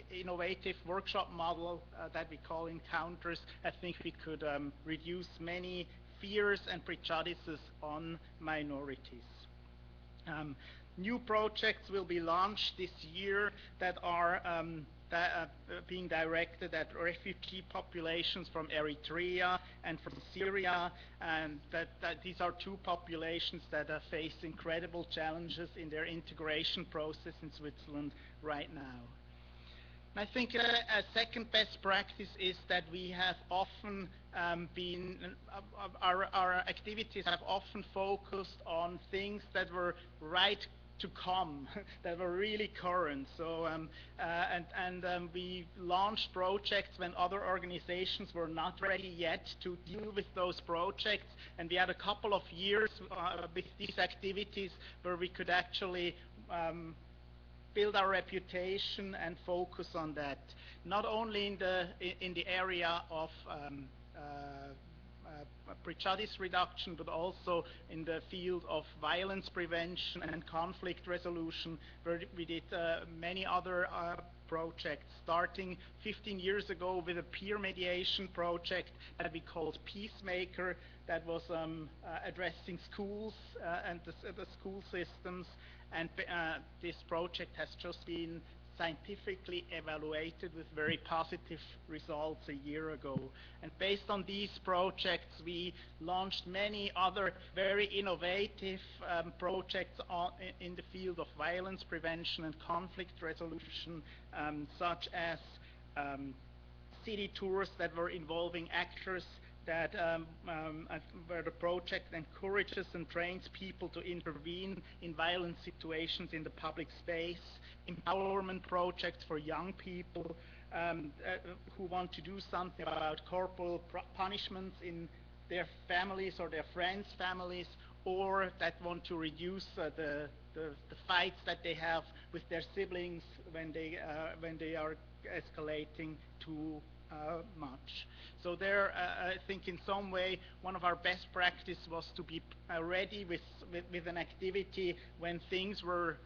S7: innovative workshop model that we call encounters, I think we could reduce many fears and prejudices on minorities. New projects will be launched this year that are being directed at refugee populations from Eritrea and from Syria, and that these are two populations that face incredible challenges in their integration process in Switzerland right now. I think a second best practice is that we have often our activities have often focused on things that were right to come, that were really current. So we launched projects when other organizations were not ready yet to deal with those projects, and we had a couple of years with these activities where we could actually build our reputation and focus on that, not only in the area of prejudice reduction, but also in the field of violence prevention and conflict resolution, where we did many other projects, starting 15 years ago with a peer mediation project that we called Peacemaker, that was addressing schools and the school systems. And this project has just been scientifically evaluated with very positive results a year ago. And based on these projects, we launched many other very innovative projects in the field of violence prevention and conflict resolution, such as city tours that were involving actors, that where the project encourages and trains people to intervene in violent situations in the public space, empowerment projects for young people who want to do something about corporal punishments in their families or their friends' families, or that want to reduce the fights that they have with their siblings when they are escalating too much. So there, I think in some way, one of our best practice was to be ready with an activity when things were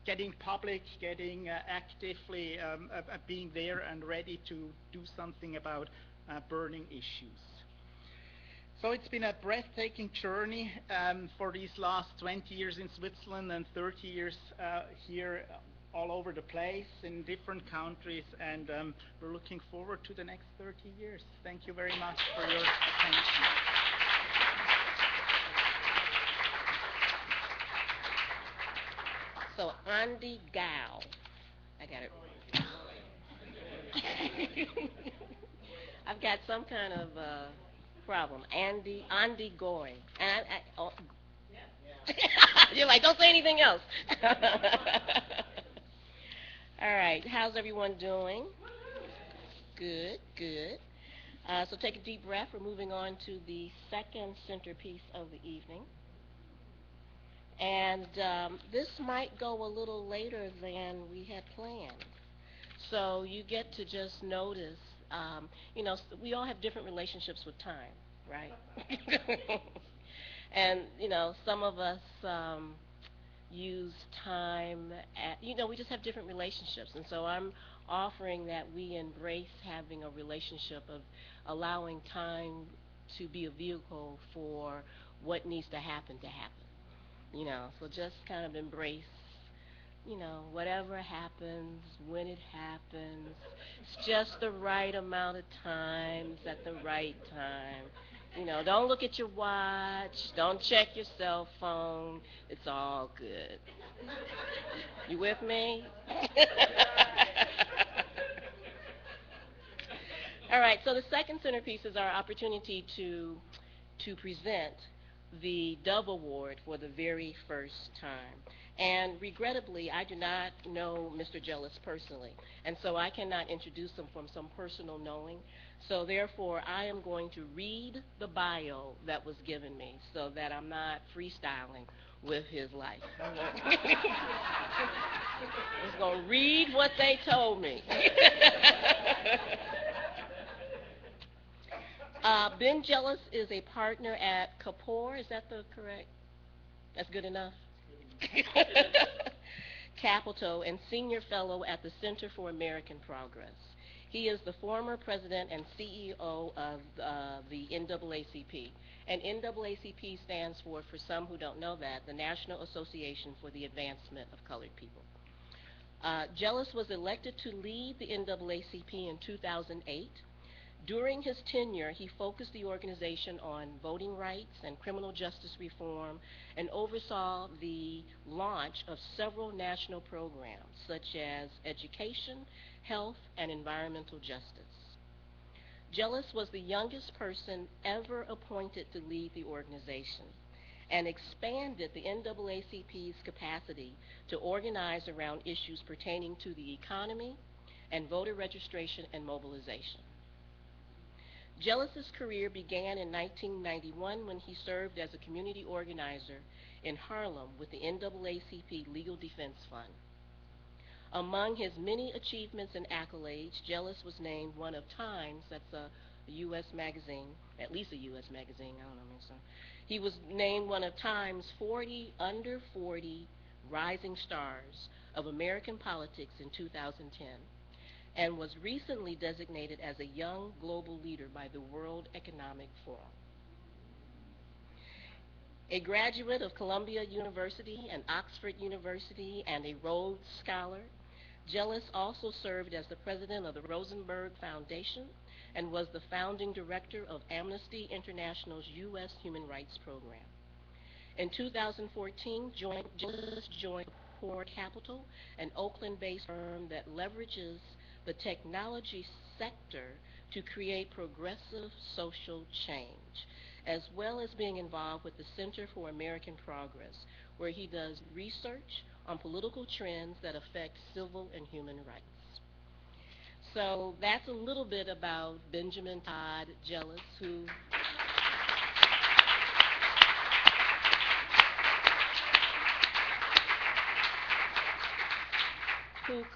S7: getting public, getting actively being there and ready to do something about burning issues. So it's been a breathtaking journey for these last 20 years in Switzerland and 30 years here all over the place in different countries, and we're looking forward to the next 30 years. Thank you very much for your attention.
S1: So Andy Gao, I got it. I've got some kind of problem. Andy Goy. And you're like, don't say anything else. All right, how's everyone doing? Good, good. So take a deep breath. We're moving on to the second centerpiece of the evening. And this might go a little later than we had planned. So you get to just notice, we all have different relationships with time, right? And, some of us use time we just have different relationships. And so I'm offering that we embrace having a relationship of allowing time to be a vehicle for what needs to happen. So just kind of embrace, whatever happens, when it happens. It's just the right amount of times at the right time. Don't look at your watch. Don't check your cell phone. It's all good. You with me? All right, so the second centerpiece is our opportunity to present the Dove Award for the very first time. And regrettably, I do not know Mr. Jealous personally, and so I cannot introduce him from some personal knowing. So therefore, I am going to read the bio that was given me so that I'm not freestyling with his life. I'm just going to read what they told me. Ben Jealous is a partner at Kapoor. Is that the correct? That's good enough? Capital and senior fellow at the Center for American Progress. He is the former president and CEO of the NAACP. And NAACP stands for some who don't know that, the National Association for the Advancement of Colored People. Jealous was elected to lead the NAACP in 2008. During his tenure, he focused the organization on voting rights and criminal justice reform and oversaw the launch of several national programs such as education, health, and environmental justice. Jealous was the youngest person ever appointed to lead the organization and expanded the NAACP's capacity to organize around issues pertaining to the economy and voter registration and mobilization. Jealous's career began in 1991 when he served as a community organizer in Harlem with the NAACP Legal Defense Fund. Among his many achievements and accolades, Jealous was named one of Time's, that's a U.S. magazine, at least a U.S. magazine, I don't know, so. He was named one of Time's 40 under 40 rising stars of American Politics in 2010 and was recently designated as a young global leader by the World Economic Forum. A graduate of Columbia University and Oxford University and a Rhodes Scholar, Jealous also served as the president of the Rosenberg Foundation and was the founding director of Amnesty International's U.S. Human Rights Program. In 2014, Jealous joined Core Capital, an Oakland-based firm that leverages the technology sector to create progressive social change, as well as being involved with the Center for American Progress, where he does research on political trends that affect civil and human rights. So that's a little bit about Benjamin Todd Jealous, who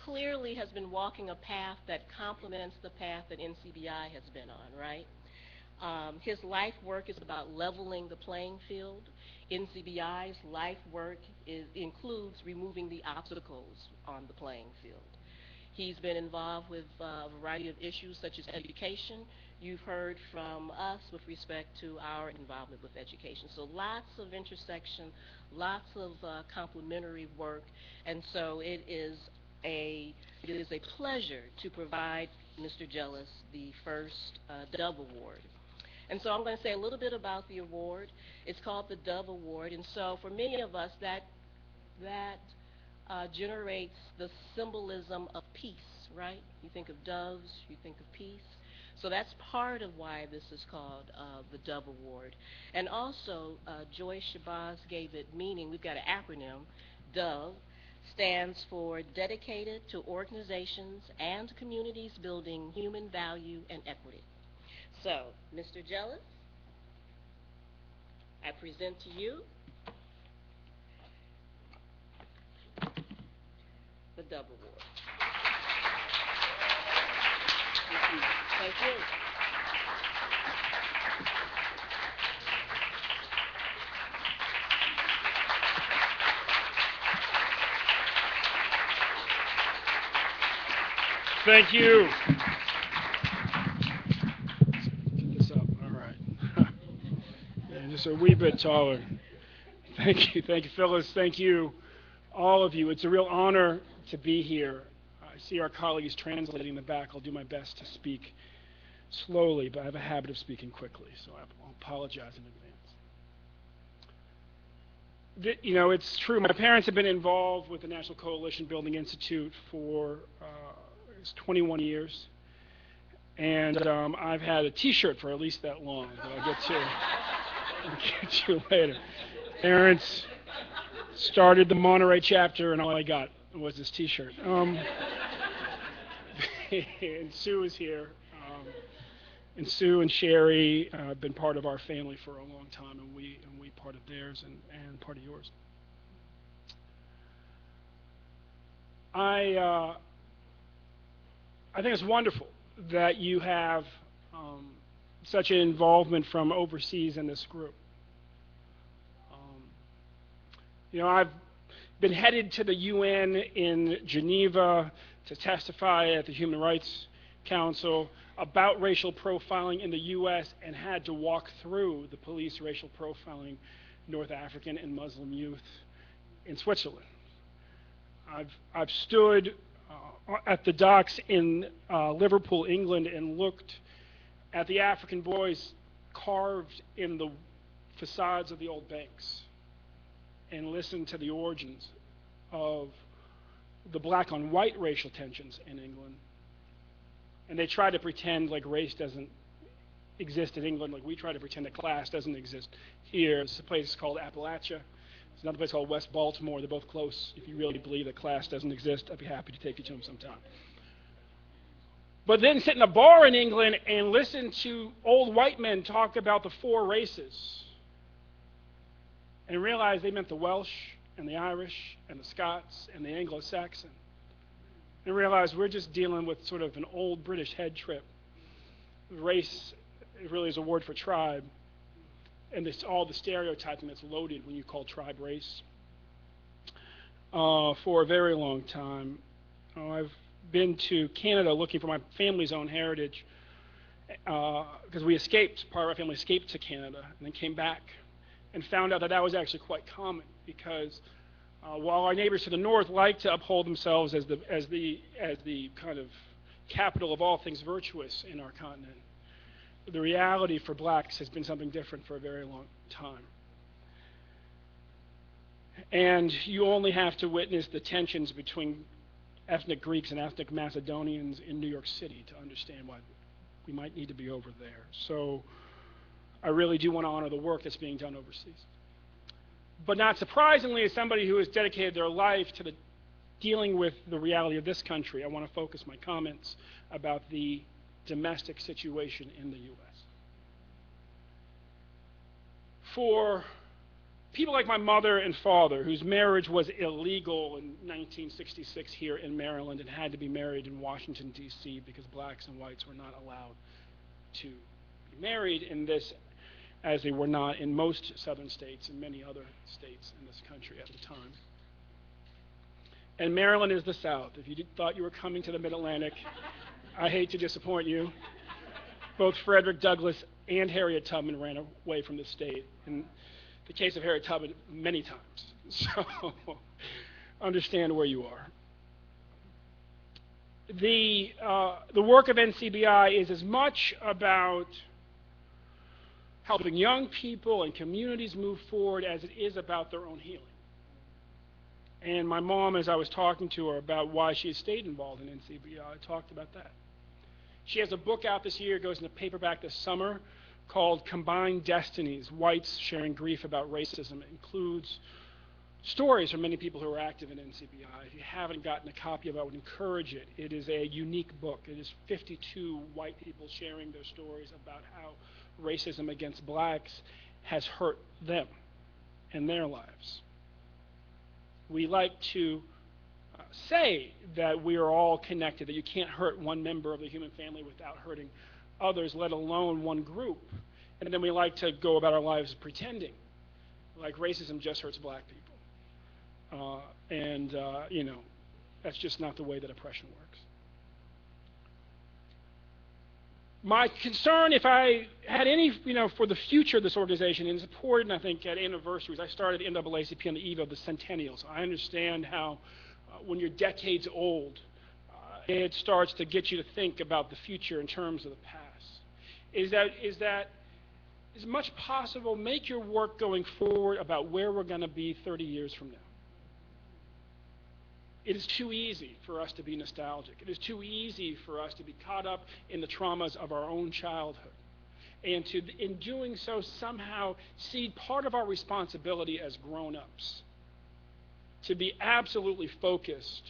S1: clearly has been walking a path that complements the path that NCBI has been on, right? His life work is about leveling the playing field. NCBI's life work includes removing the obstacles on the playing field. He's been involved with a variety of issues such as education. You've heard from us with respect to our involvement with education. So lots of intersection, lots of complementary work, and so it is a pleasure to provide Mr. Jealous the first Dove Award. And so I'm going to say a little bit about the award. It's called the Dove Award, and so for many of us that generates the symbolism of peace, right? You think of doves, you think of peace. So that's part of why this is called the Dove Award. And also, Joyce Shabazz gave it meaning. We've got an acronym. DOVE stands for Dedicated to Organizations and Communities Building Human Value and Equity. So, Mr. Jealous, I present to you the Dove Award. Thank you.
S8: Thank you. Get this up. All right. Yeah, just a wee bit taller. Thank you, Phyllis. Thank you, all of you. It's a real honor to be here. I see our colleagues translating in the back. I'll do my best to speak slowly, but I have a habit of speaking quickly, so I'll apologize in advance. You know, it's true. My parents have been involved with the National Coalition Building Institute for 21 years, and I've had a T-shirt for at least that long, but I'll get to later. Parents started the Monterey chapter, and all I got was this T-shirt. And Sue is here. And Sue and Cherie have been part of our family for a long time, and we part of theirs and part of yours. I think it's wonderful that you have such an involvement from overseas in this group. You know, I've been headed to the UN in Geneva to testify at the Human Rights Council about racial profiling in the U.S. and had to walk through the police racial profiling North African and Muslim youth in Switzerland. I've stood at the docks in Liverpool, England, and looked at the African boys carved in the facades of the old banks and listened to the origins of the black on white racial tensions in England. And they try to pretend like race doesn't exist in England, like we try to pretend that class doesn't exist here. There's a place called Appalachia. There's another place called West Baltimore. They're both close. If you really believe that class doesn't exist, I'd be happy to take you to them sometime. But then sit in a bar in England and listen to old white men talk about the four races and realize they meant the Welsh and the Irish and the Scots and the Anglo-Saxon. And realize we're just dealing with sort of an old British head trip. Race really is a word for tribe. And it's all the stereotyping that's loaded when you call tribe race. for a very long time. I've been to Canada looking for my family's own heritage because part of our family escaped to Canada and then came back and found out that that was actually quite common because while our neighbors to the north like to uphold themselves as the kind of capital of all things virtuous in our continent, the reality for blacks has been something different for a very long time. And you only have to witness the tensions between ethnic Greeks and ethnic Macedonians in New York City to understand why we might need to be over there. So I really do want to honor the work that's being done overseas. But not surprisingly, as somebody who has dedicated their life to dealing with the reality of this country, I want to focus my comments about the domestic situation in the U.S. For people like my mother and father, whose marriage was illegal in 1966 here in Maryland and had to be married in Washington, D.C. because blacks and whites were not allowed to be married in this, as they were not in most southern states and many other states in this country at the time. And Maryland is the South. If you thought you were coming to the Mid-Atlantic, I hate to disappoint you. Both Frederick Douglass and Harriet Tubman ran away from the state. In the case of Harriet Tubman, many times. So understand where you are. The work of NCBI is as much about helping young people and communities move forward as it is about their own healing. And my mom, as I was talking to her about why she has stayed involved in NCBI, talked about that. She has a book out this year, goes into paperback this summer, called Combined Destinies, Whites Sharing Grief About Racism. It includes stories from many people who are active in NCBI. If you haven't gotten a copy of it, I would encourage it. It is a unique book. It is 52 white people sharing their stories about how racism against blacks has hurt them and their lives. We like to say that we are all connected, that you can't hurt one member of the human family without hurting others, let alone one group. And then we like to go about our lives pretending like racism just hurts black people. You know, that's just not the way that oppression works. My concern, if I had any, for the future of this organization, and it's important, I think, at anniversaries. I started NAACP on the eve of the centennial, so I understand how when you're decades old, it starts to get you to think about the future in terms of the past. Is that as much possible, make your work going forward about where we're going to be 30 years from now. It is too easy for us to be nostalgic. It is too easy for us to be caught up in the traumas of our own childhood. And to, in doing so, somehow cede part of our responsibility as grown-ups to be absolutely focused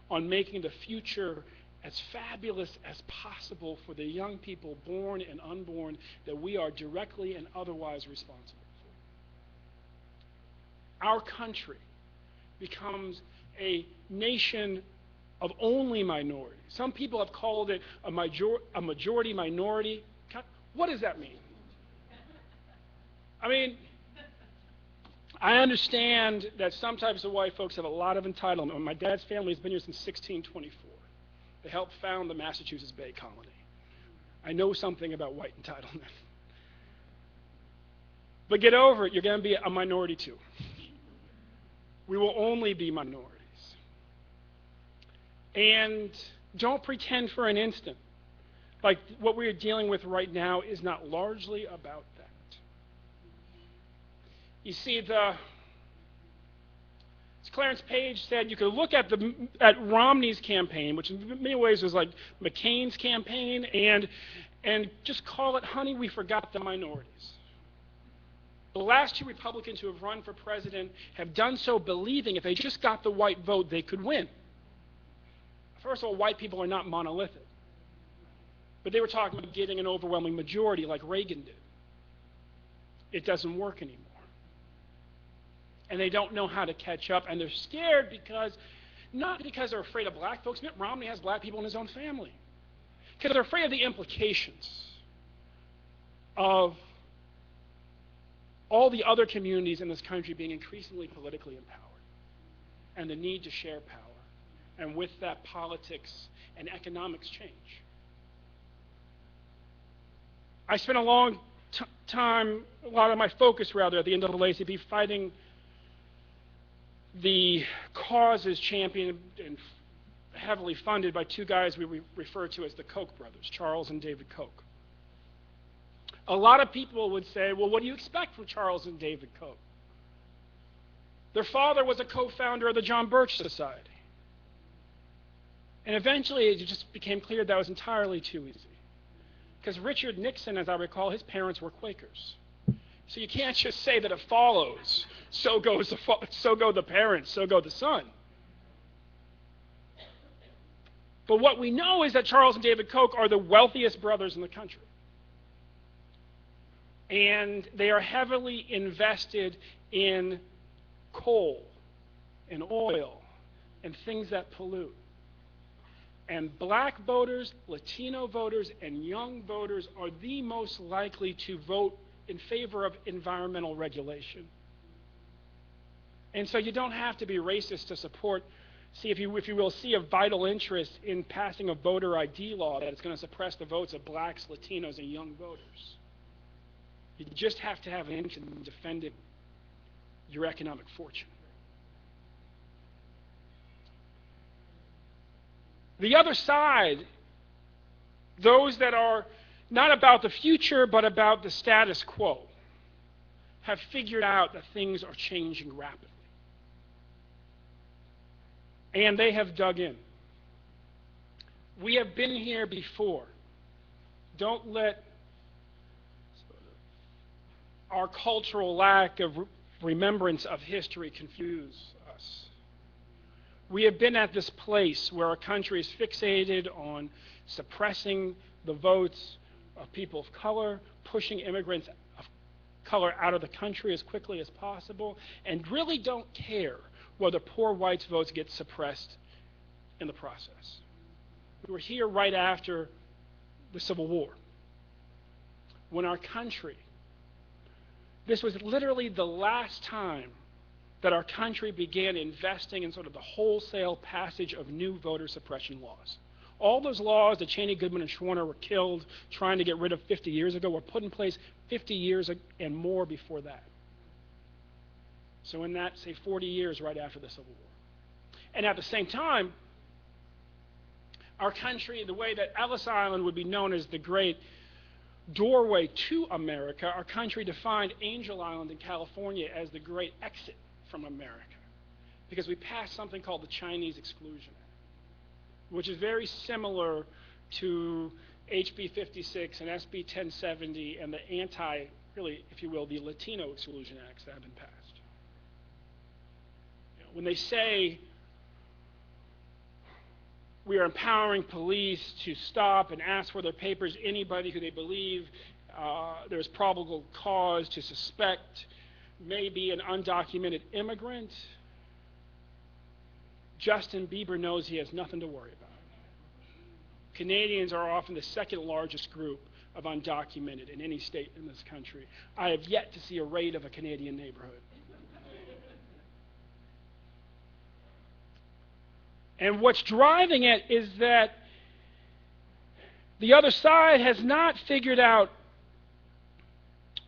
S8: on making the future as fabulous as possible for the young people, born and unborn, that we are directly and otherwise responsible for. Our country becomes a nation of only minorities. Some people have called it a majority minority. What does that mean? I mean, I understand that some types of white folks have a lot of entitlement. My dad's family has been here since 1624. They helped found the Massachusetts Bay Colony. I know something about white entitlement. But get over it, you're going to be a minority too. We will only be minorities. And don't pretend for an instant like what we are dealing with right now is not largely about that. You see, as Clarence Page said, you could look at Romney's campaign, which in many ways was like McCain's campaign, and just call it, honey, we forgot the minorities. The last two Republicans who have run for president have done so believing if they just got the white vote, they could win. First of all, white people are not monolithic. But they were talking about getting an overwhelming majority like Reagan did. It doesn't work anymore. And they don't know how to catch up, and they're scared because, not because they're afraid of black folks. Mitt Romney has black people in his own family. Because they're afraid of the implications of all the other communities in this country being increasingly politically empowered. and the need to share power. And with that, politics and economics change. I spent a long time, a lot of my focus rather, at the NAACP fighting the causes championed and heavily funded by two guys we refer to as the Koch brothers, Charles and David Koch. A lot of people would say, well, what do you expect from Charles and David Koch? Their father was a co-founder of the John Birch Society. And eventually it just became clear that was entirely too easy. Because Richard Nixon, as I recall, his parents were Quakers. So you can't just say that it follows. So go the parents, so go the son. But what we know is that Charles and David Koch are the wealthiest brothers in the country. And they are heavily invested in coal and oil and things that pollute. And black voters, Latino voters, and young voters are the most likely to vote in favor of environmental regulation. And so you don't have to be racist to support, if you will, see a vital interest in passing a voter ID law that is going to suppress the votes of blacks, Latinos, and young voters. You just have to have an interest in defending your economic fortune. The other side, those that are not about the future but about the status quo, have figured out that things are changing rapidly. And they have dug in. We have been here before. Don't let our cultural lack of remembrance of history confuse us. We have been at this place where our country is fixated on suppressing the votes of people of color, pushing immigrants of color out of the country as quickly as possible, and really don't care whether poor whites' votes get suppressed in the process. We were here right after the Civil War, when our country, this was literally the last time that our country began investing in sort of the wholesale passage of new voter suppression laws. All those laws that Cheney, Goodman, and Schwerner were killed trying to get rid of 50 years ago were put in place 50 years and more before that. So in that, say, 40 years right after the Civil War. And at the same time, our country, the way that Ellis Island would be known as the great doorway to America, our country defined Angel Island in California as the great exit from America, because we passed something called the Chinese Exclusion Act, which is very similar to HB 56 and SB 1070 and the really, if you will, the Latino Exclusion Acts that have been passed. When they say we are empowering police to stop and ask for their papers anybody who they believe there's probable cause to suspect may be an undocumented immigrant, Justin Bieber knows he has nothing to worry about. Canadians are often the second largest group of undocumented in any state in this country. I have yet to see a raid of a Canadian neighborhood. And what's driving it is that the other side has not figured out,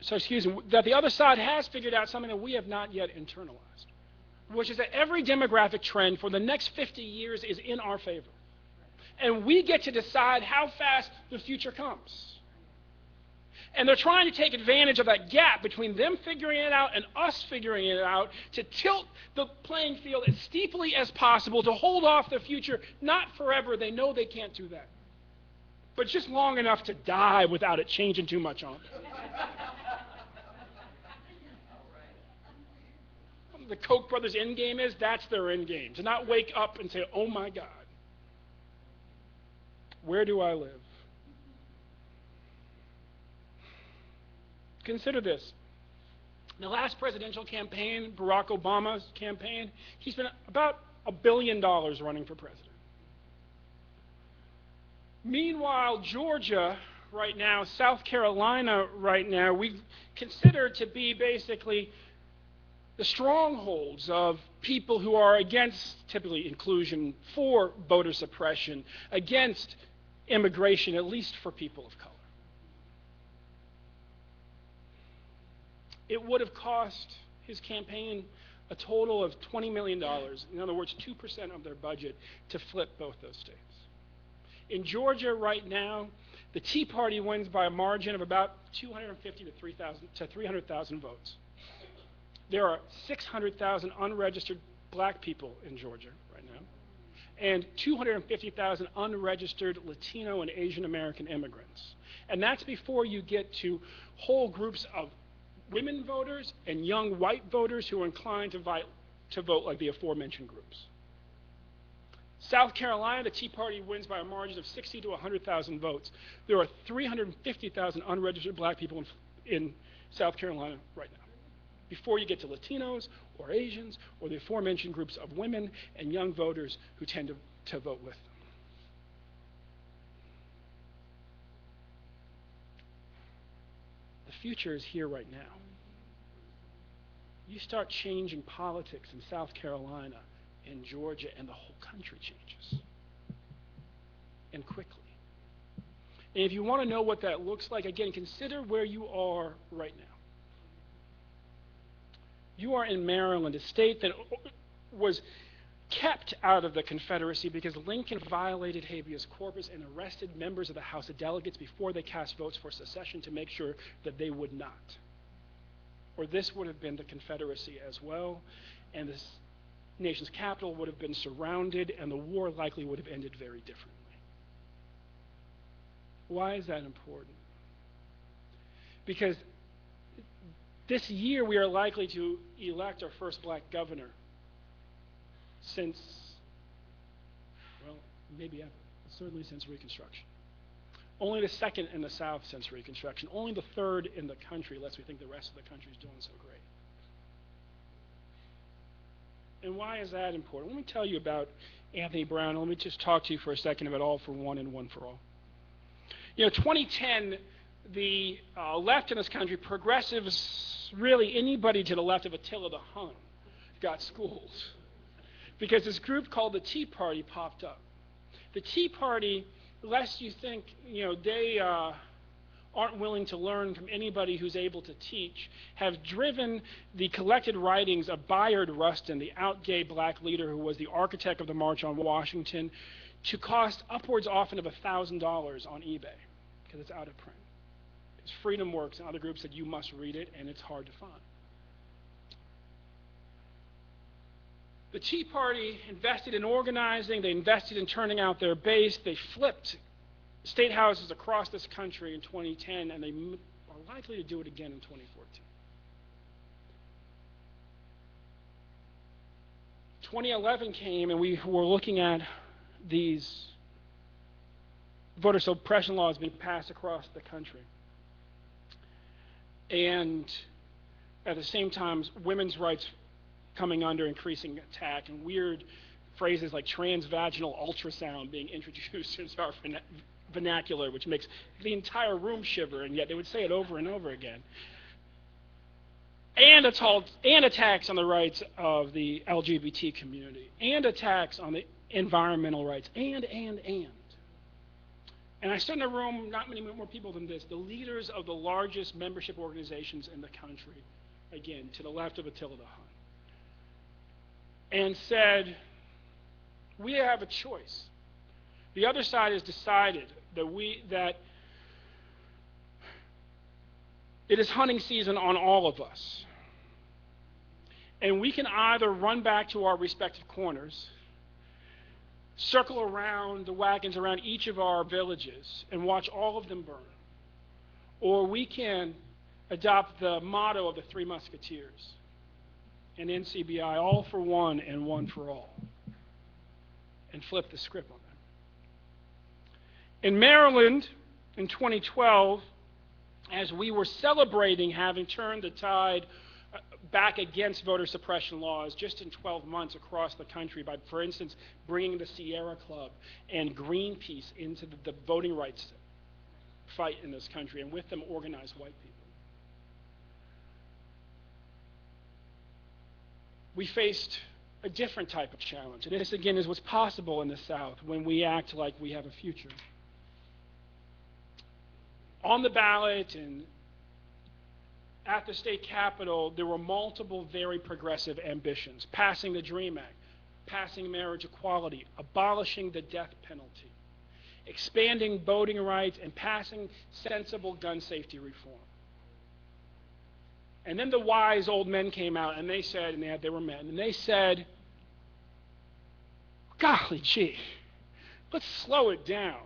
S8: that the other side has figured out something that we have not yet internalized, which is that every demographic trend for the next 50 years is in our favor. And we get to decide how fast the future comes. And they're trying to take advantage of that gap between them figuring it out and us figuring it out to tilt the playing field as steeply as possible to hold off the future, not forever, they know they can't do that, but just long enough to die without it changing too much on them. The Koch brothers' end game is, that's their end game. To not wake up and say, oh my God, where do I live? Consider this. In the last presidential campaign, Barack Obama's campaign, he spent about $1 billion running for president. Meanwhile, Georgia right now, South Carolina right now, we consider to be basically the strongholds of people who are against typically inclusion, for voter suppression, against immigration, at least for people of color. It would have cost his campaign a total of $20 million, in other words, 2% of their budget, to flip both those states. In Georgia right now, the Tea Party wins by a margin of about 250 to 300,000 votes. There are 600,000 unregistered black people in Georgia right now, and 250,000 unregistered Latino and Asian American immigrants. And that's before you get to whole groups of women voters and young white voters who are inclined to vote like the aforementioned groups. South Carolina, the Tea Party wins by a margin of 60 to 100,000 votes. There are 350,000 unregistered black people in South Carolina right now, before you get to Latinos or Asians or the aforementioned groups of women and young voters who tend to vote with them. The future is here right now. You start changing politics in South Carolina, in Georgia, and the whole country changes. And quickly. And if you want to know what that looks like, again, consider where you are right now. You are in Maryland, a state that was kept out of the Confederacy because Lincoln violated habeas corpus and arrested members of the House of Delegates before they cast votes for secession to make sure that they would not. Or this would have been the Confederacy as well, and this nation's capital would have been surrounded, and the war likely would have ended very differently. Why is that important? Because this year we are likely to elect our first black governor since, well, maybe ever, certainly since Reconstruction. Only the second in the South since Reconstruction. Only the third in the country, unless we think the rest of the country is doing so great. And why is that important? Let me tell you about Anthony Brown. Let me just talk to you for a second about All for One and One for All. 2010, the left in this country, progressives, really anybody to the left of Attila the Hun, got schooled. Because this group called the Tea Party popped up. The Tea Party, lest you think, they aren't willing to learn from anybody who's able to teach, have driven the collected writings of Bayard Rustin, the out-gay black leader who was the architect of the March on Washington, to cost upwards often of $1,000 on eBay, because it's out of print. Because Freedom Works and other groups said you must read it, and it's hard to find. The Tea Party invested in organizing, they invested in turning out their base, they flipped state houses across this country in 2010, and they are likely to do it again in 2014. 2011 came, and we were looking at these voter suppression laws being passed across the country. And at the same time, women's rights coming under increasing attack, and weird phrases like transvaginal ultrasound being introduced into our vernacular, which makes the entire room shiver, and yet they would say it over and over again. And attacks on the rights of the LGBT community, and attacks on the environmental rights, and. And I stood in a room, not many more people than this, the leaders of the largest membership organizations in the country, again, to the left of Attila the Hun, and said, we have a choice. The other side has decided that it is hunting season on all of us. And we can either run back to our respective corners, circle around the wagons around each of our villages and watch all of them burn, or we can adopt the motto of the Three Musketeers and NCBI, all for one and one for all, and flip the script on them. In Maryland, in 2012, as we were celebrating having turned the tide back against voter suppression laws just in 12 months across the country by, for instance, bringing the Sierra Club and Greenpeace into the voting rights fight in this country, and with them organized white people. we faced a different type of challenge. And this, again, is what's possible in the South when we act like we have a future. On the ballot and at the state capitol, there were multiple very progressive ambitions: passing the DREAM Act, passing marriage equality, abolishing the death penalty, expanding voting rights, and passing sensible gun safety reform. And then the wise old men came out and they said, and they were men, and they said, golly gee, let's slow it down.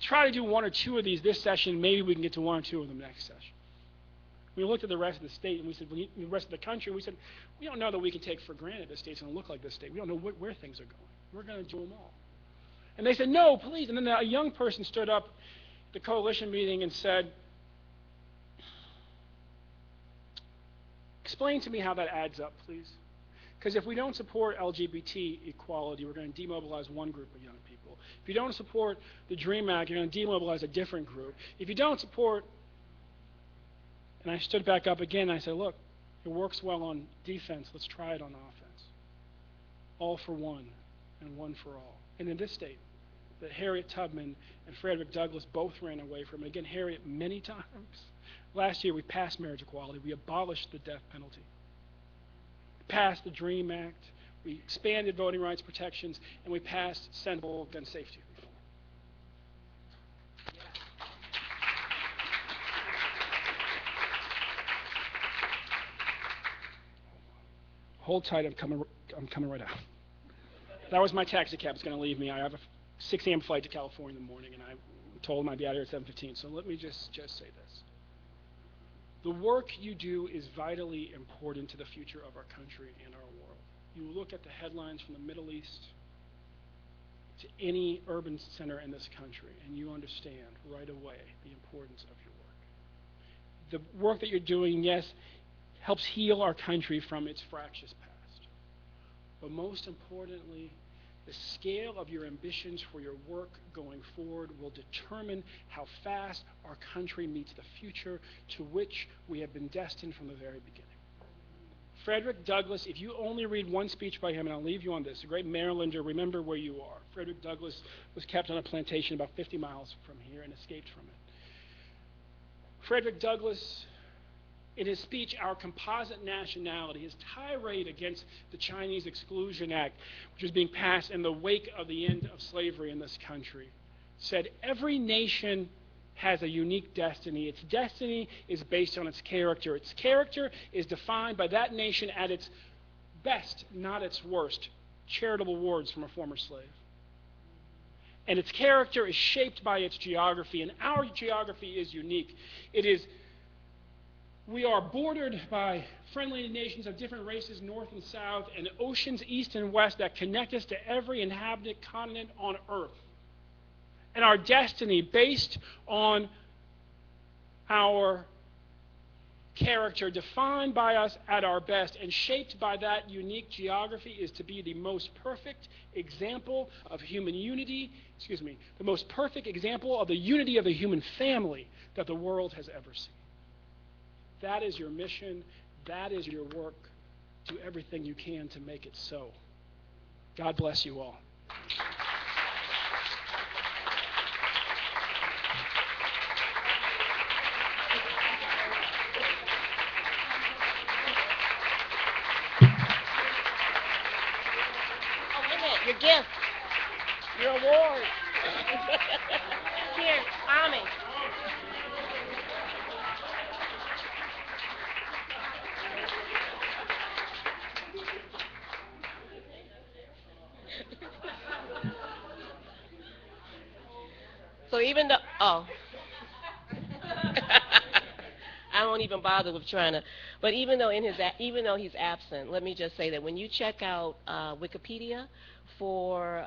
S8: Try to do one or two of these this session, maybe we can get to one or two of them next session. We looked at the rest of the state and we said, the rest of the country, we said, we don't know that we can take for granted this state's going to look like this state. We don't know where things are going. We're going to do them all. And they said, no, please. And then a young person stood up at the coalition meeting and said, explain to me how that adds up, please. Because if we don't support LGBT equality, we're going to demobilize one group of young people. If you don't support the DREAM Act, you're going to demobilize a different group. If you don't support, and I stood back up again and I said, look, it works well on defense. Let's try it on offense. All for one and one for all. And in this state, that Harriet Tubman and Frederick Douglass both ran away from it. Again, Harriet many times. Last year we passed marriage equality. We abolished the death penalty. We passed the DREAM Act. We expanded voting rights protections, and we passed sensible gun safety reform. Hold tight, I'm coming right out. That was my taxi cab. It's going to leave me. I have a 6 a.m. flight to California in the morning, and I'm told them I'd be out here at 7:15. So let me just say this. The work you do is vitally important to the future of our country and our world. You look at the headlines from the Middle East to any urban center in this country, and you understand right away the importance of your work. The work that you're doing, yes, helps heal our country from its fractious past. But most importantly, the scale of your ambitions for your work going forward will determine how fast our country meets the future to which we have been destined from the very beginning. Frederick Douglass, if you only read one speech by him, and I'll leave you on this, a great Marylander, remember where you are. Frederick Douglass was kept on a plantation about 50 miles from here and escaped from it. Frederick Douglass, in his speech, Our Composite Nationality, his tirade against the Chinese Exclusion Act, which was being passed in the wake of the end of slavery in this country, said, every nation has a unique destiny. Its destiny is based on its character. Its character is defined by that nation at its best, not its worst. Charitable words from a former slave. And its character is shaped by its geography, and our geography is unique. We are bordered by friendly nations of different races, north and south, and oceans east and west that connect us to every inhabited continent on Earth. And our destiny, based on our character, defined by us at our best, and shaped by that unique geography, is to be the most perfect example of human unity, the most perfect example of the unity of the human family that the world has ever seen. That is your mission. That is your work. Do everything you can to make it so. God bless you all.
S1: Oh, wait a minute. Your gift. Your award. Here, Ami. So even though, I won't even bother with trying to, but even though he's absent, let me just say that when you check out Wikipedia for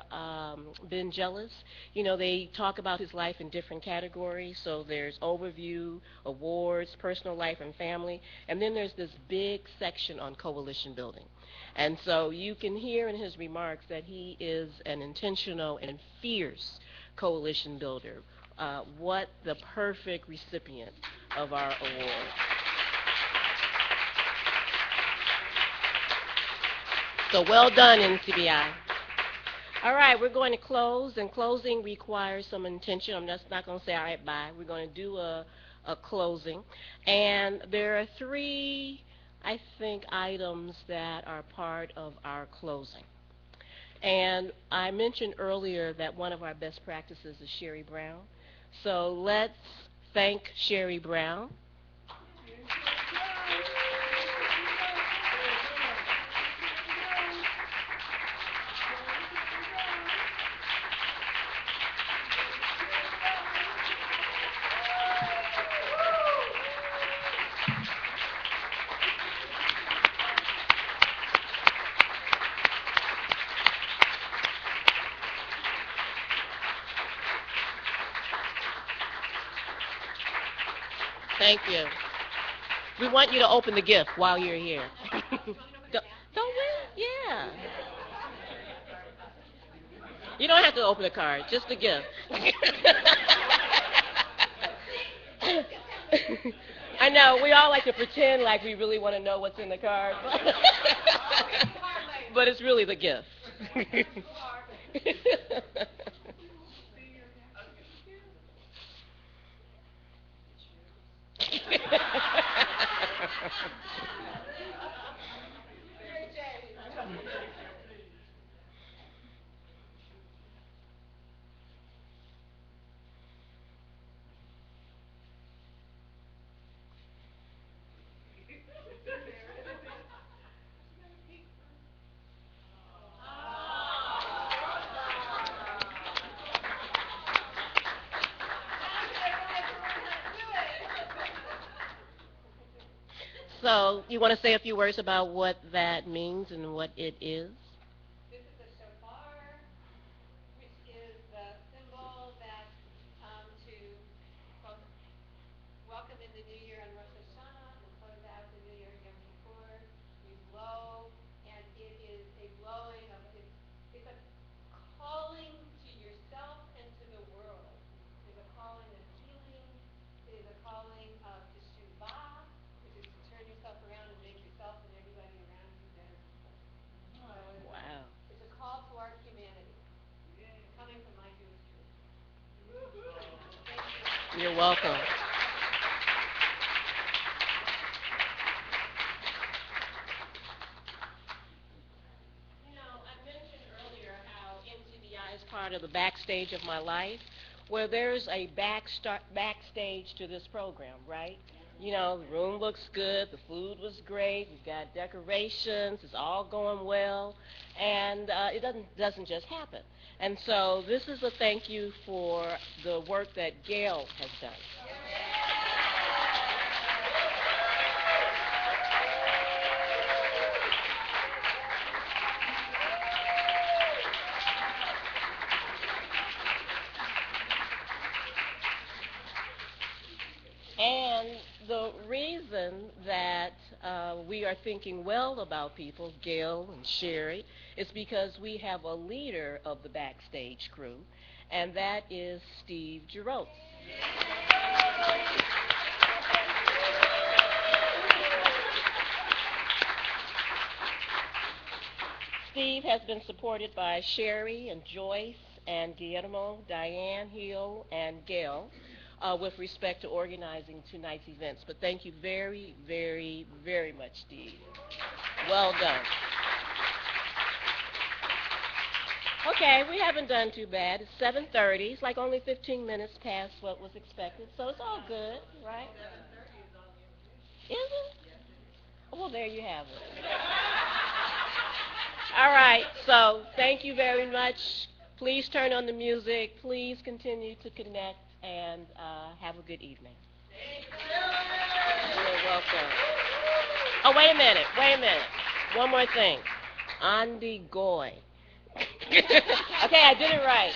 S1: Ben Jealous, they talk about his life in different categories. So there's overview, awards, personal life and family, and then there's this big section on coalition building. And so you can hear in his remarks that he is an intentional and fierce coalition builder. What the perfect recipient of our award. So well done, NCBI. All right, we're going to close, and closing requires some intention. I'm just not going to say, all right, bye. We're going to do a closing. And there are three, I think, items that are part of our closing. And I mentioned earlier that one of our best practices is Cherie Brown. So let's thank Cherie Brown. Thank you. We want you to open the gift while you're here. Don't we? Yeah. You don't have to open the card, just the gift. I know, we all like to pretend like we really want to know what's in the card, but it's really the gift. So, you want to say a few words about what that means and what it is?
S2: This is a shofar, which is the symbol that to both welcome in the new year on Rosh Hashanah and close out the new year Yom Kippur. We blow, and it is a blowing of it's a calling to yourself and to the world. It's a calling of healing. It is a calling of teshuvah, which is to turn yourself around and make yourself and everybody around you better people. So
S1: Wow.
S2: it's a call to our humanity, coming from my Jewish tradition. Thank you.
S1: You're welcome. You know, I mentioned earlier how NCBI is part of the backstage of my life. Well, there's a backstage to this program, right? You know, the room looks good, the food was great, we've got decorations, it's all going well, and it doesn't just happen. And so this is a thank you for the work that Gail has done. And the reason that we are thinking well about people, Gail and Cherie, is because we have a leader of the backstage crew, and that is Steve Giroux. Steve has been supported by Cherie and Joyce and Guillermo, Diane, Hill, and Gail with respect to organizing tonight's events. But thank you very, very, very much, Steve. Well done. Okay, we haven't done too bad. It's 7:30. It's like only 15 minutes past what was expected, so it's all good, right? Is it? Well, there you have it. All right, so thank you very much. Please turn on the music. Please continue to connect, and have a good evening. You're welcome. Oh, wait a minute. One more thing. Andy Goy. Okay, I did it right.